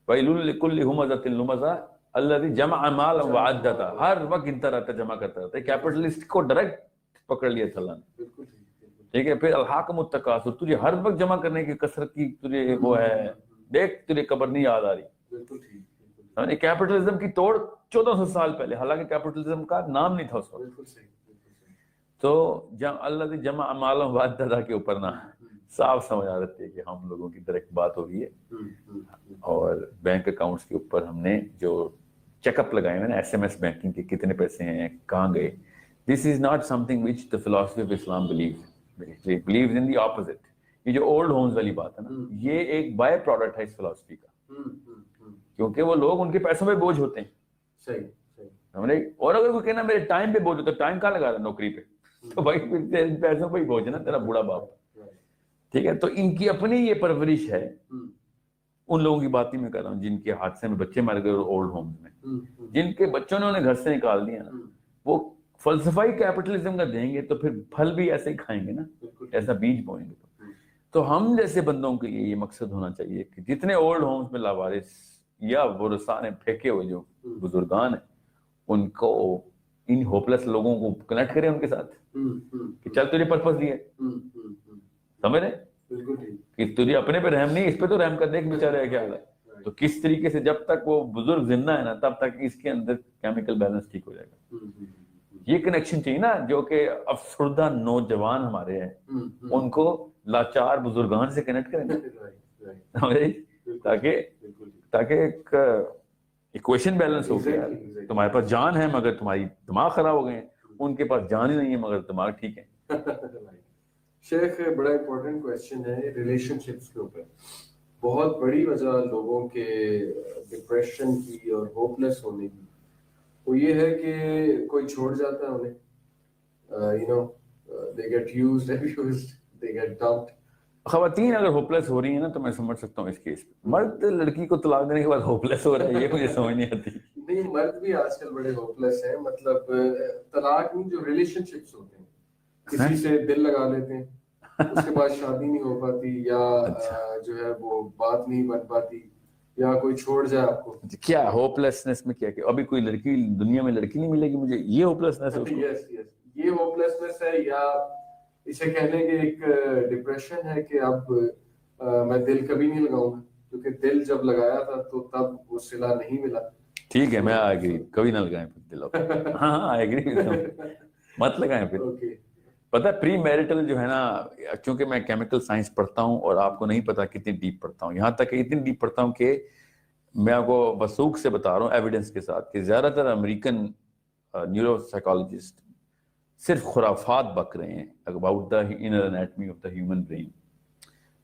Speaker 1: ویل لکل ہمزۃ لمزہ الذی جمع مالا وعددہ, ہر وقت گنتا رہتا ہے, جمع کرتا رہتا ہے. کیپٹلسٹ کو ڈائریکٹ پکڑ لیا اللہ نے, ٹھیک ہے. پھر الہاکم التکاثر, تجھے ہر وقت جمع کرنے کی کثرت کی تجھے وہ ہے, دیکھ تجھے قبر نہیں یاد آ رہی. کیپٹلزم کی توڑ 1400 سال پہلے, حالانکہ کیپٹلزم کا نام نہیں تھا اس وقت. تو اللہ جمع مالا وعددہ کے اوپر نا صاف سمجھ آ رہتی ہے کہ ہم لوگوں کی ڈائریکٹ بات ہو رہی ہے. اور بینک اکاؤنٹس کے اوپر ہم نے جو چیک اپ لگائے ہوئے نا, ایس ایم ایس بینکنگ کے کتنے پیسے ہیں, کہاں گئے, this is not something which the philosophy of Islam believes in the opposite. یہ جو اولڈ ہومز والی بات ہے نا, یہ ایک بائی پروڈکٹ ہے اس فلاسفی کا, کیونکہ وہ لوگ ان کے پیسوں پہ بوجھ ہوتے ہیں. صحیح. اور اگر کوئی کہنا میرے ٹائم پہ بوجھ ہوتا ہے, ٹائم کہاں لگا رہا ہے نوکری پہ, تو بھائی پیسوں پہ ہی بوجھ ہے نا تیرا بوڑھا باپ, ٹھیک ہے. تو ان کی اپنی یہ پرورش ہے, ان لوگوں کی بات نہیں میں کر رہا ہوں جن کے حادثے میں بچے مر گئے اولڈ ہومز میں, جن کے بچوں نے انہیں گھر سے نکال دیا نا, وہ فلسفائی کیپٹلزم کا دیں گے تو پھر پھل بھی ایسے ہی کھائیں گے نا, ایسا بیج بوئیں گے. تو ہم جیسے بندوں کے لیے یہ مقصد ہونا چاہیے کہ جتنے اولڈ ہومز میں لاوارث یا ورثاء نے پھینکے ہوئے جو بزرگان ہیں, ان کو ان ہوپلیس لوگوں کو کنیکٹ کریں ان کے ساتھ, کہ چل تجھے پرپس دیا, سمجھ رہے کہ تجھے اپنے پہ رحم نہیں, اس پہ تو رحم کر دے کہ بیچارہ کیا حال ہے. تو کس طریقے سے جب تک وہ بزرگ زندہ ہے نا, تب تک اس کے اندر کیمیکل بیلنس ٹھیک ہو جائے گا. یہ کنیکشن چاہیے نا, جو کہ افسردہ نوجوان ہمارے ہیں ان کو لاچار بزرگان سے کنیکٹ کریں, تاکہ ایک ایکویشن بیلنس ہو گیا. تمہارے پاس جان ہے مگر تمہاری دماغ خراب ہو گئے ہیں, ان کے پاس جان ہی نہیں ہے مگر دماغ ٹھیک ہے.
Speaker 2: شیخ بڑا امپورٹنٹ کویسچن ہے ریلیشن شپس کے اوپر. بہت بڑی وجہ لوگوں کے ڈپریشن کی اور ہوپ لیس ہونے کی وہ یہ ہے کہ کوئی چھوڑ جاتا ہے انہیں, they get used, abused, they get dumped.
Speaker 1: خواتین اگر ہوپلیس ہو رہی ہیں نا تو میں سمجھ سکتا ہوں اس کیس. مرد لڑکی کو طلاق دینے کے بعد ہوپلیس ہو رہا ہے, یہ مجھے سمجھ نہیں آتی.
Speaker 2: نہیں, مرد بھی آج کل بڑے ہوپلیس ہیں, مطلب طلاق نہیں, جو ریلیشن شپس ہوتے ہیں, کسی سے دل لگا لیتے ہیں, اس کے بعد شادی نہیں ہو پاتی, یا جو ہے وہ بات نہیں بن پاتی, یا کوئی چھوڑ جائے آپ کو.
Speaker 1: کیا ہوپلیسنس میں کیا کہ ابھی کوئی لڑکی دنیا میں لڑکی نہیں ملے گی مجھے, یہ ہوپلیسنس ہے.
Speaker 2: یہ ہوپلیسنس ہے, یا اسے کہنے کے ایک ڈپریشن ہے کہ اب میں دل کبھی نہیں لگاؤں گا, کیونکہ دل جب لگایا تھا تو تب وہ صلہ نہیں ملا.
Speaker 1: ٹھیک ہے, میں ایگری, کبھی نہ لگائیں پھر دل. ہاں ایگری, مت لگائیں پھر. پتا پری میرٹل جو ہے نا, چونکہ میں کیمیکل سائنس پڑھتا ہوں اور آپ کو نہیں پتا کتنی ڈیپ پڑھتا ہوں, یہاں تک کہ اتنی ڈیپ پڑھتا ہوں کہ میں آپ کو وثوق سے بتا رہا ہوں ایویڈنس کے ساتھ کہ زیادہ تر امریکن نیورو سائیکالوجسٹ صرف خرافات بک رہے ہیں about the inner anatomy of the human brain.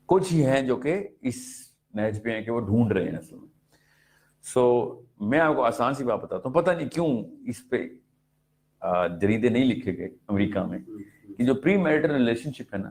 Speaker 1: کچھ ہی ہیں جو کہ اس نہج پہ ہیں کہ وہ ڈھونڈ رہے ہیں اصل میں. سو میں آپ کو آسان سی بات بتاتا ہوں, پتہ نہیں کیوں اس پہ جریدے نہیں لکھے گئے امریکہ میں, کہ جو پری میرٹل ریلیشن شپ ہے نا,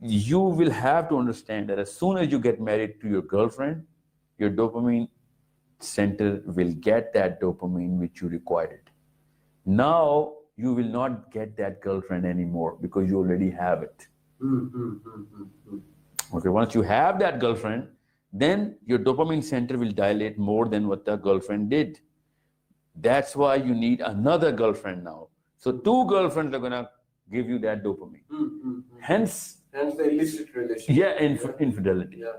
Speaker 1: You will have to understand that as soon as you get married to your girlfriend, your dopamine center will get that dopamine which you required. Now you will not get that girlfriend anymore because you already have it. Okay, once you have that girlfriend, then your dopamine center will dilate more than what the girlfriend did. That's why you need another girlfriend now. So 2 girlfriends are gonna give you that dopamine. Hence
Speaker 2: the illicit relationship.
Speaker 1: Yeah, infidelity.
Speaker 2: Yeah.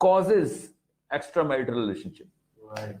Speaker 1: causes extra marital relationship.
Speaker 2: Right.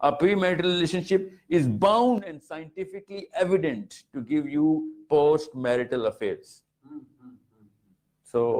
Speaker 1: A premarital relationship is bound and scientifically evident to give you post-marital affairs. So,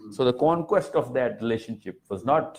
Speaker 1: So the conquest of that relationship was not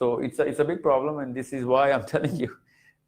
Speaker 1: So it's a big problem, and this is why I'm telling you.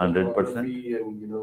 Speaker 1: 100%,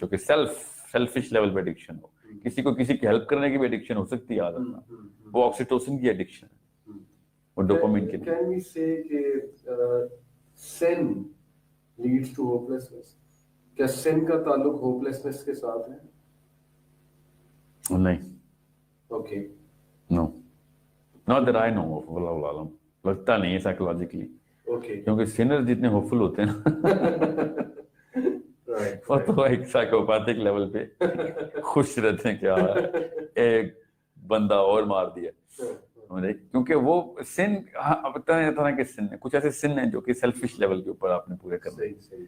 Speaker 1: جو کہ selfish level پہ addiction ہو. کسی کو کسی کی help کرنے کی بھی ایڈکشن ہو سکتی ہے عادت نا, وہ آکسیٹوسن کی ایڈکشن ہے, وہ ڈوپامین کی.
Speaker 2: Can we say کہ sin leads to hopelessness? کیا sin کا تعلق hopelessness کے ساتھ ہے؟
Speaker 1: نہیں.
Speaker 2: Okay.
Speaker 1: No. Not that I know of. واللہ عالم. لگتا نہیں ہے سائیکولوجیکلی.
Speaker 2: Okay.
Speaker 1: کیونکہ سینر جتنے ہوپفل ہوتے ہیں نا وہ تو ایک سائیکوپیتھک لیول پہ خوش رہتے ہیں کیا ایک بندہ اور مار دیا. کیونکہ وہ سن طرح طرح کے سن ہیں. کچھ ایسے سن ہیں جو کہ سیلفش لیول کے اوپر آپ نے پورے کرنے ہیں,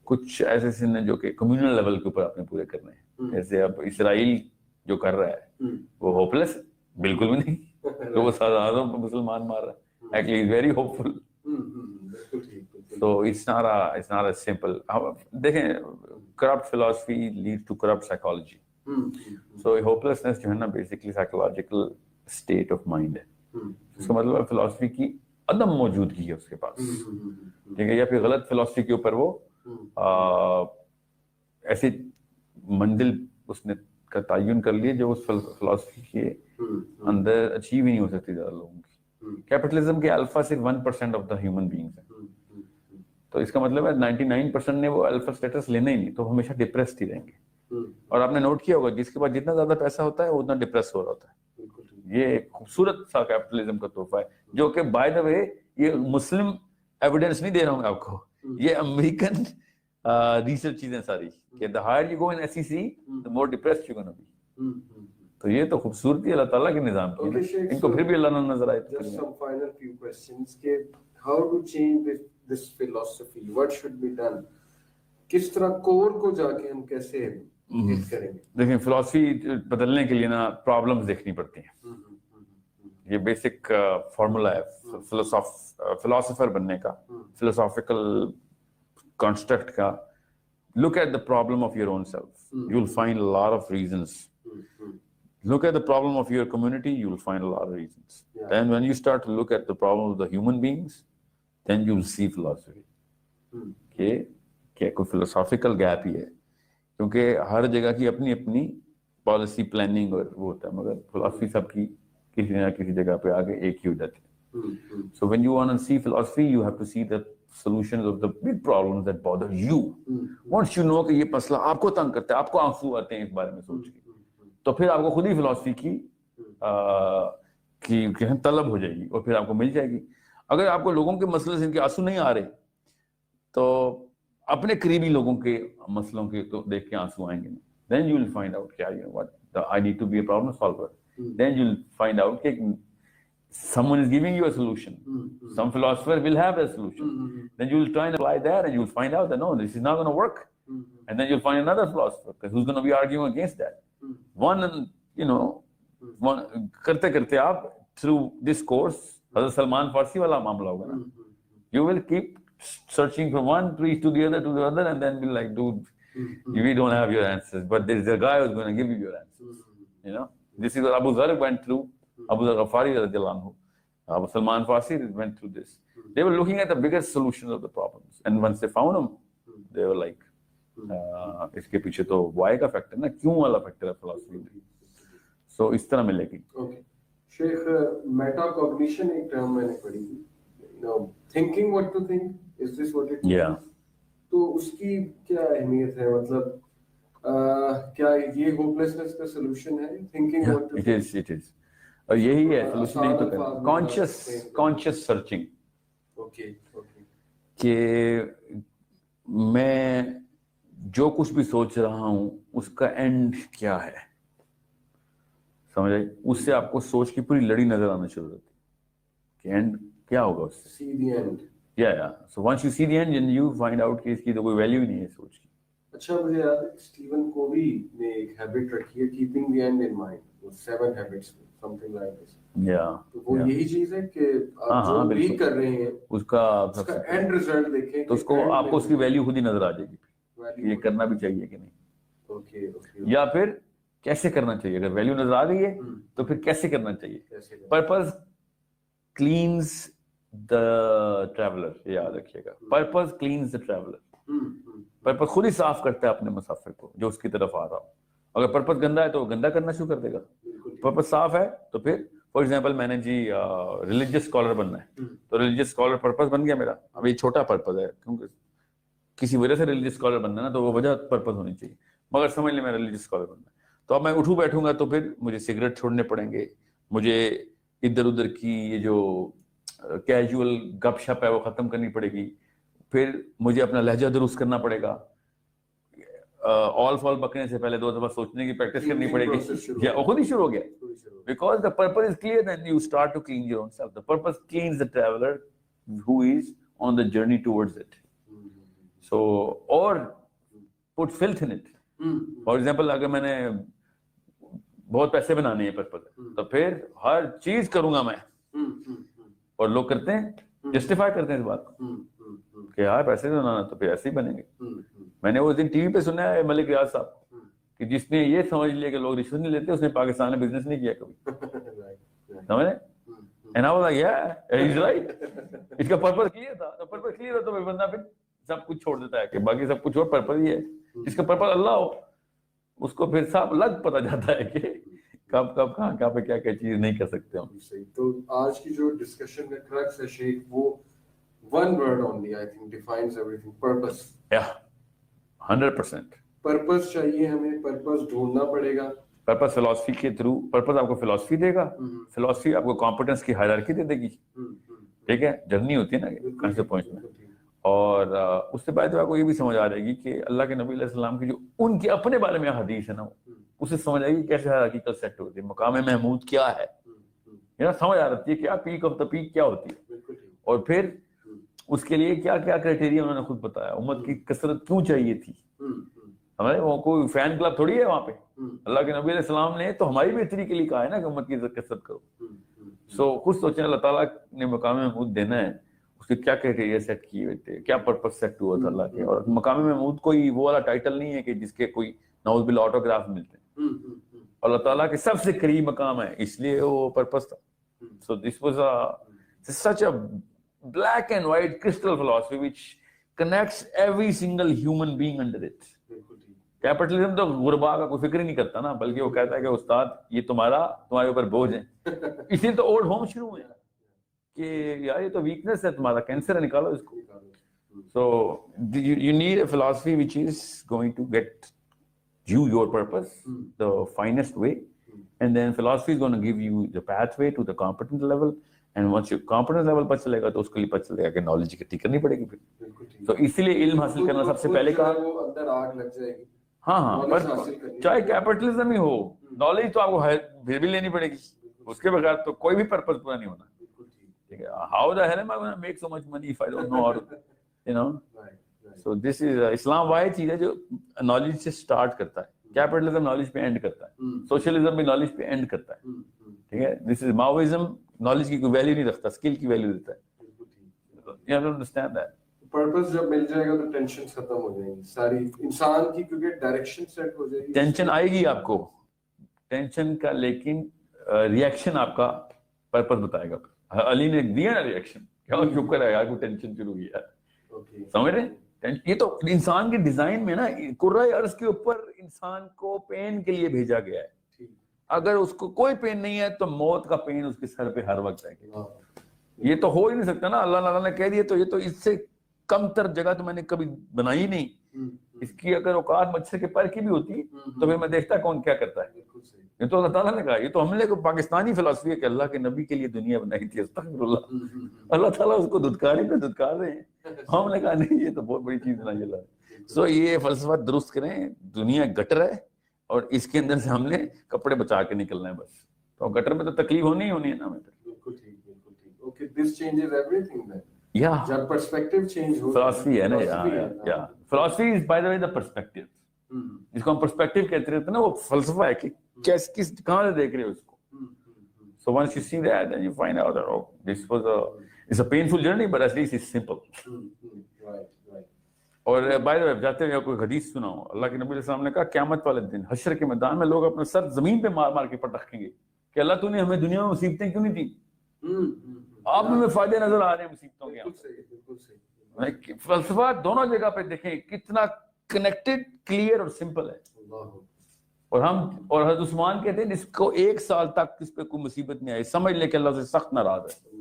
Speaker 1: کچھ ایسے سن ہیں جو کہ کمیونل لیول کے اوپر آپ نے پورے کرنے ہیں. جیسے اب اسرائیل جو کر رہا ہے وہ ہوپلیس بالکل بھی نہیں, تو وہ سازادوں کو مسلمان مار رہا ہے. Actually is very ہوپفل. So it's not a simple. دیکھیں corrupt philosophy leads to corrupt psychology. So hopelessness جو ہے نا basically psychological state of mind ہے. اس کا مطلب philosophy کی عدم موجودگی ہے اس کے پاس, ٹھیک ہے, یا پھر غلط philosophy کے اوپر وہ ایسی منزل اس نے کا تعین کر لیے جو اس philosophy کے اندر اچیو ہی نہیں ہو سکتی زیادہ لوگوں کی. کیپٹلزم کے الفا صرف 1% آف دا ہیومن بینگز ہیں, تو اس کا مطلب ہے 99% نے وہ الفا اسٹیٹس لینا ہی نہیں, تو ہمیشہ ڈپریسڈ ہی رہیں گے. اور آپ نے نوٹ کیا ہوگا جس کے پاس جتنا زیادہ پیسہ ہوتا ہے وہ اتنا ڈپریس ہو رہا ہوتا ہے. یہ ایک خوبصورت سا کیپٹلزم کا تحفہ ہے, جو کہ بائی دا وے یہ مسلم ایویڈنس نہیں دے رہا ہوں میں آپ کو, یہ امریکن ریسرچ چیزیں ساری, کہ the higher you go in SEC the more depressed you're going to be. تو یہ تو خوبصورتی اللہ تعالیٰ کے نظام کی ہے, ان کو پھر بھی اللہ نہ نظر آئے.
Speaker 2: Just some final few questions کہ how to change this philosophy, what should be done, کس طرح کور کو جا کے ہم کیسے ہٹ کریں گے.
Speaker 1: دیکھیں فلاسفی بدلنے کے لیے نا پرابلمز دیکھنی پڑتی ہیں. یہ بیسک فارمولا ہے فلاسفر بننے کا, فلسافیکل کانسٹرکٹ کا. Look at the problem of your own self. You'll find a lot of reasons. Look at the problem of your community, you'll find a lot of reasons. Yeah. Then when you start to look at the problem of the human beings, then you'll see philosophy. کہ کوئی philosophical gap ہی ہے, کیونکہ ہر جگہ کی اپنی اپنی policy planning اور وہ ہوتا ہے, مگر philosophy سب کی کسی نہ کسی جگہ پہ آگے ایک ہی ہو جاتی ہے. So when you want to see philosophy, you have to see the solutions of the big problems that bother you. Once you know کہ یہ مسئلہ آپ کو تنگ کرتا ہے, آپ کو آنسو آتے ہیں اس بارے میں سوچ کے, تو پھر آپ کو خود ہی فلاسفی کی طلب ہو جائے گی اور پھر آپ کو مل جائے گی. اگر آپ کو لوگوں کے مسئلے سے ان کے آنسو نہیں آ رہے تو اپنے قریبی لوگوں کے مسئلوں کے تو دیکھ کے آنسو آئیں گے. Then you will find out کیا I need to be a problem solver. Then you will find out کہ someone is giving you a solution. Some philosopher will have a solution. Then you will try and apply that and you will find out that no, this is not going to work. And then you'll find another philosopher who's going to be arguing against that. کرتے کرتے آپ through this course, حضرت سلمان فارسی والا معاملہ ہوگا نا, you will keep searching from one tree to the other and then be like, dude, we don't have your answers, but there's a guy who's going to give you your answers. This is what Abu Dharr went through, Abu Dharr Ghafari radiallahu anhu, Abu Salman Farsi went through this. They were looking at the biggest solutions of the problems, and once they found them, they were like, اس کے پیچھے تو Y کا factor نا, کیوں والا factor ہے philosophy میں. سو اس طرح ملے گی.
Speaker 2: شیخ میٹا کوگنیشن ایک ٹرم میں نے پڑھی تھی, thinking what to think, is this what it is? تو اس کی کیا اہمیت ہے, مطلب کیا یہ ہوپلیسنس کا سولوشن ہے, thinking what to think?
Speaker 1: It is. اور یہی ہے سولوشن, نہیں تو کانشیس سرچنگ, کہ میں جو کچھ بھی سوچ رہا ہوں اس کا اینڈ کیا ہے, سمجھ آئی. اس سے آپ کو سوچ کی پوری لڑی نظر آنا شروع ہوتی ہے کہ اینڈ کیا ہوگا اس سے.
Speaker 2: See the end.
Speaker 1: So once you see the end, then you find out کہ اس کی تو کوئی ویلیو ہی نہیں ہے سوچ کی.
Speaker 2: اچھا مجھے یاد ہے اسٹیون کووی نے ایک ہیبٹ رکھی ہے, keeping the end in mind, 7 habits, something like this.
Speaker 1: تو
Speaker 2: وہ یہی چیز ہے کہ آپ جو بھی کر رہے ہیں
Speaker 1: اس کا
Speaker 2: اینڈ ریزلٹ دیکھیں,
Speaker 1: تو اس کو آپ کو اس کی ویلیو خود ہی نظر آ جائے گی کہ یہ کرنا بھی چاہیے کہ نہیں, یا پھر کیسے کرنا چاہیے. اگر ویلیو نظر آ گئی ہے تو پھر کیسے کرنا چاہیے. پرپز کلینز دا ٹریولر, یاد رکھیے گا, پرپز کلینز دا ٹریولر. پرپس خود ہی صاف کرتا ہے اپنے مسافر کو جو اس کی طرف آ رہا ہو. اگر پرپس گندا ہے تو وہ گندا کرنا شروع کر دے گا. پرپس صاف ہے تو پھر فار ایگزامپل میں نے جی ریلیجیس اسکالر بننا ہے تو ریلیجیس اسکالر پرپس بن گیا میرا. اب یہ چھوٹا پرپس ہے کیونکہ کسی وجہ سے ریلیجیس اسکالر بننا ہے نا تو وہ وجہ پرپس ہونی چاہیے. مگر سمجھ لیں میں ریلیجیس اسکالر بننا ہے تو اب میں اٹھوں بیٹھوں گا تو پھر مجھے سگریٹ چھوڑنے پڑیں گے, مجھے ادھر ادھر کی یہ جو کیجول گپ شپ ہے وہ ختم کرنی پڑے گی, پھر مجھے اپنا لہجہ درست کرنا پڑے گا, آل فال بکنے سے پہلے 2 دفعہ سوچنے کی پریکٹس کرنی پڑے گی. یا وہ خود ہی شروع ہو گیا because the purpose is clear, then you start to clean your own self. The purpose cleans the traveler who is on the journey towards it. So or put filth in it. For example اگر میں نے بہت پیسے بنانے ہیں purpose تو پھر ہر چیز کروں گا میں, اور لوگ کرتے ہیں جسٹیفائی کرتے ہیں اس بات کو کہ یار پیسے بنانا تو پھر ایسے ہی بنیں گے. میں نے اس دن ٹی وی پہ سنا ہے ملک ریاض صاحب کہ جس نے یہ سمجھ لیا کہ لوگ رشوت نہیں لیتے اس نے پاکستان میں بزنس نہیں کیا کبھی. سمجھ رہے And I was like, yeah, he's right. اس کا پرپز کلیئر تھا, تو پرپز کلیئر ہو تو بندہ پھر سب کچھ چھوڑ دیتا ہے کہ باقی سب کچھ اور پرپز ہی ہے. جس کا پرپز اللہ ہو اس کو پھر سب الگ پتہ جاتا ہے کہ کب کب کہاں پہ کیا کیا چیز نہیں کر سکتے ہم.
Speaker 2: تو آج کی جو ڈسکشن کا کرکس ہے شیخ, وہ one word only I think defines everything, purpose.
Speaker 1: Yeah, 100%.
Speaker 2: Purpose چاہیے ہمیں, پرپز ڈھونڈنا پڑے گا.
Speaker 1: پرپز فلاسفی کے تھرو, پرپز آپ کو فلاسفی دے گا, فلاسفی آپ کو کمپیٹنس کی ہائرارکی دے دے گی. ٹھیک ہے, جرنی ہوتی ہے نا کہاں سے پہنچنا. اور اس سے بعد آپ کو یہ بھی سمجھ آ جائے گی کہ اللہ کے نبی علیہ السلام کی جو ان کے اپنے بارے میں حدیث ہے نا, اسے سمجھ آئے گی کیسے ہائرارکی کا سیٹ ہوتی ہے, مقام محمود کیا ہے, سمجھ آ رہتی ہے کیا پیک آف دا پیک کیا ہوتی ہے, اور پھر اس کے لیے کیا کیا کرائٹیریا انہوں نے خود بتایا. امت کی کثرت کیوں چاہیے تھی, ہمارے وہ کوئی فین کلب تھوڑی ہے وہاں پہ. اللہ کے نبی علیہ السلام نے تو ہماری بہتری کے لیے کہا ہے نا کہ امت کی کثرت کرو. سو خود سوچیں اللہ تعالیٰ نے مقام محمود دینا ہے, اس کے کیا کرائٹیریا سیٹ کیے ہوئے تھے, کیا پرپس سیٹ ہوا تھا اللہ کے. اور مقام محمود کوئی وہ والا ٹائٹل نہیں ہے کہ جس کے کوئی نعوذ باللہ آٹوگراف ملتے ہیں. اللہ تعالیٰ کے سب سے قریب مقام ہے, اس لیے وہ پرپس تھا. So this was such a black and white crystal philosophy which connects every single human being under it. Capitalism تو غربا کا کوئی فکر ہی نہیں کرتا نا, بلکہ وہ کہتا ہے کہ استاد یہ تمہارے اوپر بوجھ ہے. اسی لیے تو اولڈ ہوم شروع ہوئے کہ یار یہ تو ویکنس ہے تمہارا, کینسر ہے, نکالو اس کو. So you need a philosophy which is going to get you your purpose the finest way, and then philosophy is going to give you the pathway to the competent level. And once you competence level پر چلے گا تو اس کے لیے پتہ چلے گا کہ knowledge اکٹھی کرنی پڑے گی پھر. تو اسی لیے علم حاصل کرنا سب سے پہلے کہا.
Speaker 2: اندر آگ لگ جائے گی.
Speaker 1: ہاں پر چاہے کیپٹلزم ہی ہو, نالج تو آپ کو پھر بھی لینی پڑے گی, اس کے بغیر تو کوئی بھی پرپز پورا نہیں ہونا. ٹھیک ہے, how the hell am I going to make so much money if I don't know how to, you know. So this is اسلام واحد چیز ہے جو نالج سے سٹارٹ کرتا ہے. کیپٹلزم نالج پہ اینڈ کرتا ہے, سوشلزم بھی نالج پہ اینڈ کرتا ہے. ٹھیک ہے, دس از ماوئزم نالج کی کوئی ویلیو نہیں رکھتا, اسکل کی ویلیو دیتا ہے. You have to understand that.
Speaker 2: Purpose جب مل جائے گا تو ٹینشن ختم ہو جائیں گی ساری انسان کی, کیونکہ ڈائریکشن سیٹ ہو جائے گی.
Speaker 1: ٹینشن آئے گی آپ کو, ٹینشن کا, لیکن ریئیکشن آپ کا پرپس بتائے گا. علی نے دیا نا ریئیکشن, کیا شکر ہے یار کو ٹینشن شروع ہوئی ہے. سمجھ رہے ہیں, یہ تو انسان کے ڈیزائن میں نا, کرۂ ارض کے اوپر انسان کو پین کے لیے بھیجا گیا ہے. اگر اس کو کوئی پین نہیں ہے تو موت کا پین اس کے سر پہ ہر وقت ہے. یہ تو ہو ہی نہیں سکتا نا, اللہ تعالیٰ نے کہہ دیا تو یہ تو اس سے کم تر جگہ تو میں نے کبھی بنائی نہیں. اس کی اگر اوقات مچھر کے پر کی بھی ہوتی تو پھر میں دیکھتا کون کیا کرتا ہے. یہ تو اللہ تعالیٰ نے کہا, یہ تو ہم نے کو پاکستانی فلسفی ہے کہ اللہ کے نبی کے لیے دنیا بنائی تھی. استغفر اللہ, اللہ تعالیٰ اس کو دھتکاری پہ دھتکار رہے ہیں. ہم نے کہا نہیں یہ تو بہت بڑی چیز بنائی اللہ. سو یہ فلسفہ درست کریں, دنیا گٹر ہے اور اس کے اندر سے ہم نے کپڑے بچا کے نکلنا ہے بس. تو گٹر میں تو تکلیف ہونی ہے نا.
Speaker 2: بالکل ٹھیک, بالکل ٹھیک. اوکے, دس چینجز ایوریتھنگ دین.
Speaker 1: جب
Speaker 2: پرسپیکٹو چینج ہو,
Speaker 1: فلسفی ہے نا. فلسفی is by the way the perspective, جس کو ہم پرسپیکٹو کہتے ہیں نا, وہ فلسفہ ہے کہ کس کہاں سے دیکھ رہے ہو اس کو. So once you see that, then you find out that this was it's a painful journey, but at least it's simple.
Speaker 2: Right.
Speaker 1: اور بائی دی وے جاتے ہوئے کوئی حدیث سناؤ, اللہ کے نبی علیہ السلام نے کہا قیامت والے دن حشر کے میدان میں لوگ اپنا سر زمین پہ مار مار کے پٹکیں گے کہ اللہ تو نے ہمیں دنیا میں مصیبتیں کیوں نہیں دی, آپ میں فائدے نظر آ رہے ہیں مصیبتوں کے. فلسفہ دونوں جگہ پہ دیکھیں کتنا کنیکٹڈ، کلیئر اور سمپل ہے. اور حضرت عثمان کہتے ہیں اس کو 1 سال تک اس پہ کوئی مصیبت نہیں آئی، سمجھ لے کہ اللہ سے سخت ناراض ہے.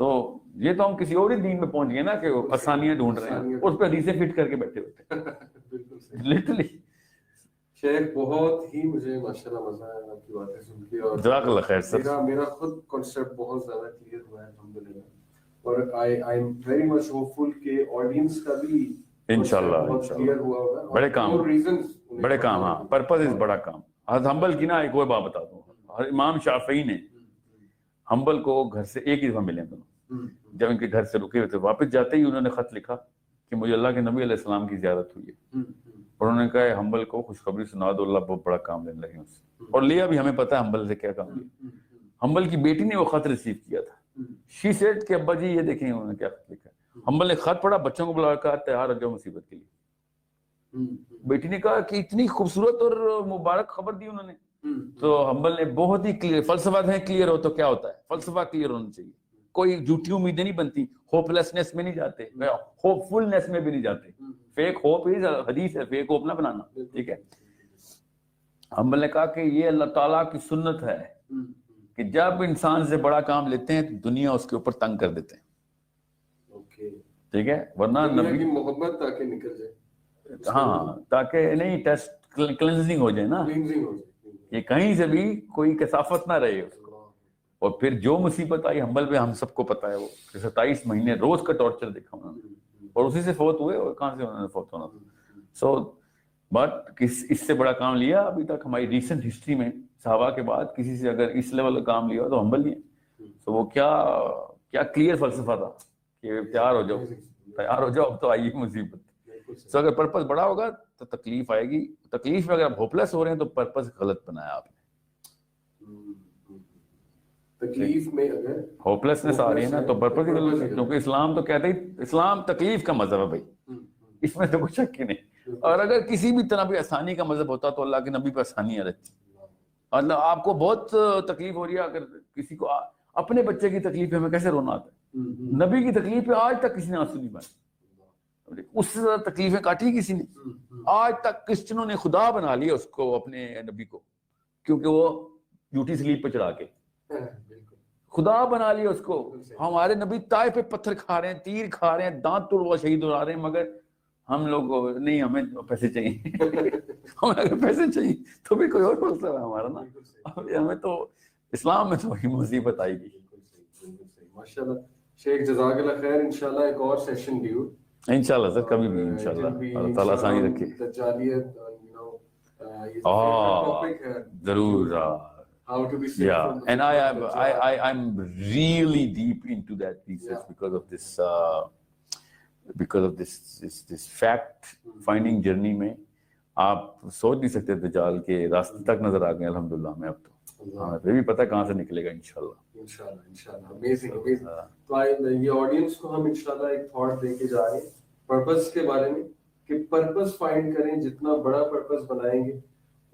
Speaker 1: تو یہ تو ہم کسی اور ہی دین میں پہنچ گئے نا کہ آسانیاں ڈھونڈ رہے ہیں، اس پہ حدیثیں فٹ کر کے بیٹھے ہوتے ہیں لٹرلی.
Speaker 2: شیخ بہت ہی مجھے ماشاءاللہ مزہ آیا آپ کی باتیں سن کے، اور
Speaker 1: جزاک اللہ خیر سر.
Speaker 2: میرا خود کانسیپٹ بہت زیادہ کلیئر ہوا ہے الحمدللہ، اور I am very much hopeful کہ آڈینس کا بھی
Speaker 1: انشاءاللہ
Speaker 2: کلیئر ہوا ہوگا.
Speaker 1: بڑے کام ہاں، پرپز از بڑا کام. حضرت حنبل کی نا ایک اور بات بتا دوں، امام شافعی نے حنبل کو گھر سے ایک ہی دفعہ ملے دونوں، جب ان کے گھر سے رکے ہوئے تھے، واپس جاتے ہی انہوں نے خط لکھا کہ مجھے اللہ کے نبی علیہ السلام کی زیارت ہوئی ہے، اور انہوں نے کہا حنبل کو خوشخبری سنا دو، اللہ بہت بڑا کام لینے لگے اس سے. اور لیا بھی، ہمیں پتا ہے حنبل سے کیا کام لیا. حنبل کی بیٹی نے وہ خط ریسیو کیا تھا، شی سیڈ کہ ابا جی یہ دیکھیں انہوں نے کیا خط لکھا ہے. حنبل نے خط پڑھا، بچوں کو بلا کر تیار ہو جاؤ مصیبت کے لیے. بیٹی نے کہا کہ اتنی خوبصورت اور مبارک خبر دی انہوں نے. تو حنبل نے بہت ہی کلیئر، فلسفہ ہے کلیئر ہو تو کیا ہوتا ہے، فلسفہ کلیئر ہونا چاہیے، کوئی جھوٹی امیدیں نہیں بنتی، ہوپ لیسنس میں نہیں جاتے، ہوپ فلنس میں بھی نہیں جاتے. فیک ہوپ ہی حدیث ہے، فیک ہوپ نہ بنانا، ٹھیک ہے. حنبل نے کہا کہ یہ اللہ تعالیٰ کی سنت ہے کہ جب انسان سے بڑا کام لیتے ہیں تو دنیا اس کے اوپر تنگ کر دیتے ہیں، ٹھیک ہے، ورنہ نبی
Speaker 2: کی محبت تاکہ نکل جائے،
Speaker 1: ہاں تاکہ نہیں ٹیسٹ کلینزنگ ہو جائے نا، یہ کہیں سے بھی کوئی کثافت نہ رہے اس کو. اور پھر جو مصیبت آئی حنبل پہ ہم سب کو پتا ہے، وہ 27 مہینے روز کا ٹارچر دیکھا انہوں نے، اور اسی سے فوت ہوئے، اور کہاں سے انہوں نے فوت ہونا تھا. سو بٹ اس سے بڑا کام لیا ابھی تک ہماری ریسنٹ ہسٹری میں، صحابہ کے بعد کسی سے اگر اس لیول کا کام لیا تو حنبل ہی ہے. تو وہ کیا کلیئر فلسفہ تھا کہ تیار ہو جاؤ اب تو آئی مصیبت. سو اگر پرپز بڑا ہوگا تو تکلیف آئے گی. تکلیف میں اگر آپ ہوپلیس ہو رہے ہیں تو پرپز غلط بنایا آپ نے.
Speaker 2: تکلیف میں اگر
Speaker 1: ہوپلیسنس آ رہی ہے نا تو پرپز ہی غلط ہے، کیونکہ اسلام تو کہتے ہی اسلام تکلیف کا مذہب ہے بھائی، اس میں تو کوئی شک ہی نہیں. اور اگر کسی بھی طرح بھی آسانی کا مذہب ہوتا تو اللہ کے نبی پہ آسانیاں رہتی. مطلب آپ کو بہت تکلیف ہو رہی ہے، اگر کسی کو اپنے بچے کی تکلیف ہے ہمیں کیسے رونا آتا ہے، نبی کی تکلیف پہ آج تک کسی نے آنسو نہیں بھائے، اس سے زیادہ تکلیفیں کاٹی کسی نے. آج تک کرسچنوں نے خدا بنا لیا اس کو، اپنے نبی کو، کیونکہ وہ ڈیوٹی سلیپ پہ چڑھا کے خدا بنا لیا اس کو. ہمارے نبی طائف پہ پتھر کھا رہے ہیں، تیر کھا رہے ہیں، دانت توڑ شہید ہو رہے ہیں، مگر ہم لوگ نہیں، ہمیں پیسے چاہیے ہمیں اگر پیسے چاہیے تو بھی کوئی اور فلسفہ ہے ہمارا نا. ہمیں تو اسلام میں تو وہی مصیبت آئے گی.
Speaker 2: ماشاءاللہ شیخ جزاک اللہ خیر. انشاءاللہ ایک اور سیشن ڈیو
Speaker 1: انشاءاللہ سر، کبھی بھی انشاءاللہ، اللہ تعالیٰ آسانی رکھے.
Speaker 2: دجالیت
Speaker 1: ضرور.
Speaker 2: how to be safe
Speaker 1: Yeah,
Speaker 2: from the
Speaker 1: and
Speaker 2: Dajjal.
Speaker 1: I'm really deep into that thesis because of this fact finding journey میں آپ سوچ نہیں سکتے دجال کے راستے تک نظر آ گئے الحمدللہ ہمیں. اب تو ہمیں بھی پتہ کہاں سے نکلے گا انشاءاللہ.
Speaker 2: Amazing. تو یہ آڈینس کو ہم انشاءاللہ ایک تھاٹ دے کے جا رہے ہیں پرپز کے بارے میں، کہ پرپز فائنڈ کریں. جتنا بڑا پرپز بنائیں گے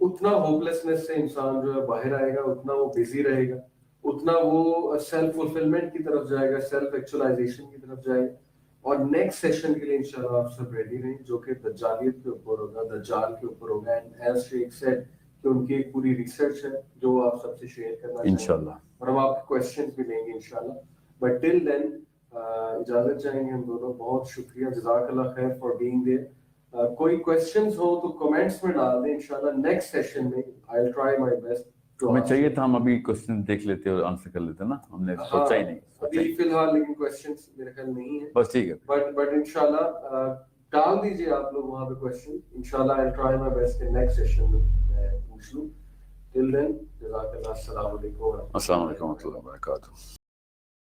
Speaker 2: اتنا ہوپلیسنس سے انسان جو ہے باہر آئے گا، اتنا وہ بزی رہے گا، اتنا وہ سیلف فلفلمنٹ کی طرف جائے گا، سیلف ایکچولائزیشن کی طرف جائے گا. اور نیکسٹ سیشن کے لیے انشاءاللہ آپ سب ریڈی رہیں، جو کہ دجالیت کے اوپر ہوگا، دجال کے اوپر ہوگا. اینڈ ایز شیخ سیڈ کہ ان کی ایک پوری ریسرچ ہے جو آپ سب سے شیئر کرنا چاہیں گے
Speaker 1: انشاءاللہ،
Speaker 2: اور ہم آپ کے کویسچنز بھی لیں گے انشاءاللہ. بٹ ٹل دین اجازت چاہیں گے ہم دونوں. بہت شکریہ، جزاک اللہ خیر فار بینگ دیئر. کوئی کویسچنز ہو تو کمنٹس میں ڈال دیں. انشاءاللہ نیکسٹ سیشن میں آئی ول ٹرائی مائی بیسٹ.
Speaker 1: ہمیں چاہیے تھا ہم ابھی کوسچن دیکھ لیتے اور آنسر کر لیتے نا، ہم نے سوچا ہی نہیں.
Speaker 2: ابھی فی الحال لیکن کویسچنز میرے خیال نہیں ہے،
Speaker 1: بس ٹھیک ہے.
Speaker 2: بٹ انشاءاللہ ڈال دیجیے آپ لوگ وہاں پہ کویسچن. انشاءاللہ آئی ول ٹرائی مائی بیسٹ کہ نیکسٹ سیشن میں پوچھ لوں. ٹل دین جزاک اللہ. السلام علیکم.
Speaker 1: السلام علیکم و رحمۃ اللہ وبرکاتہ.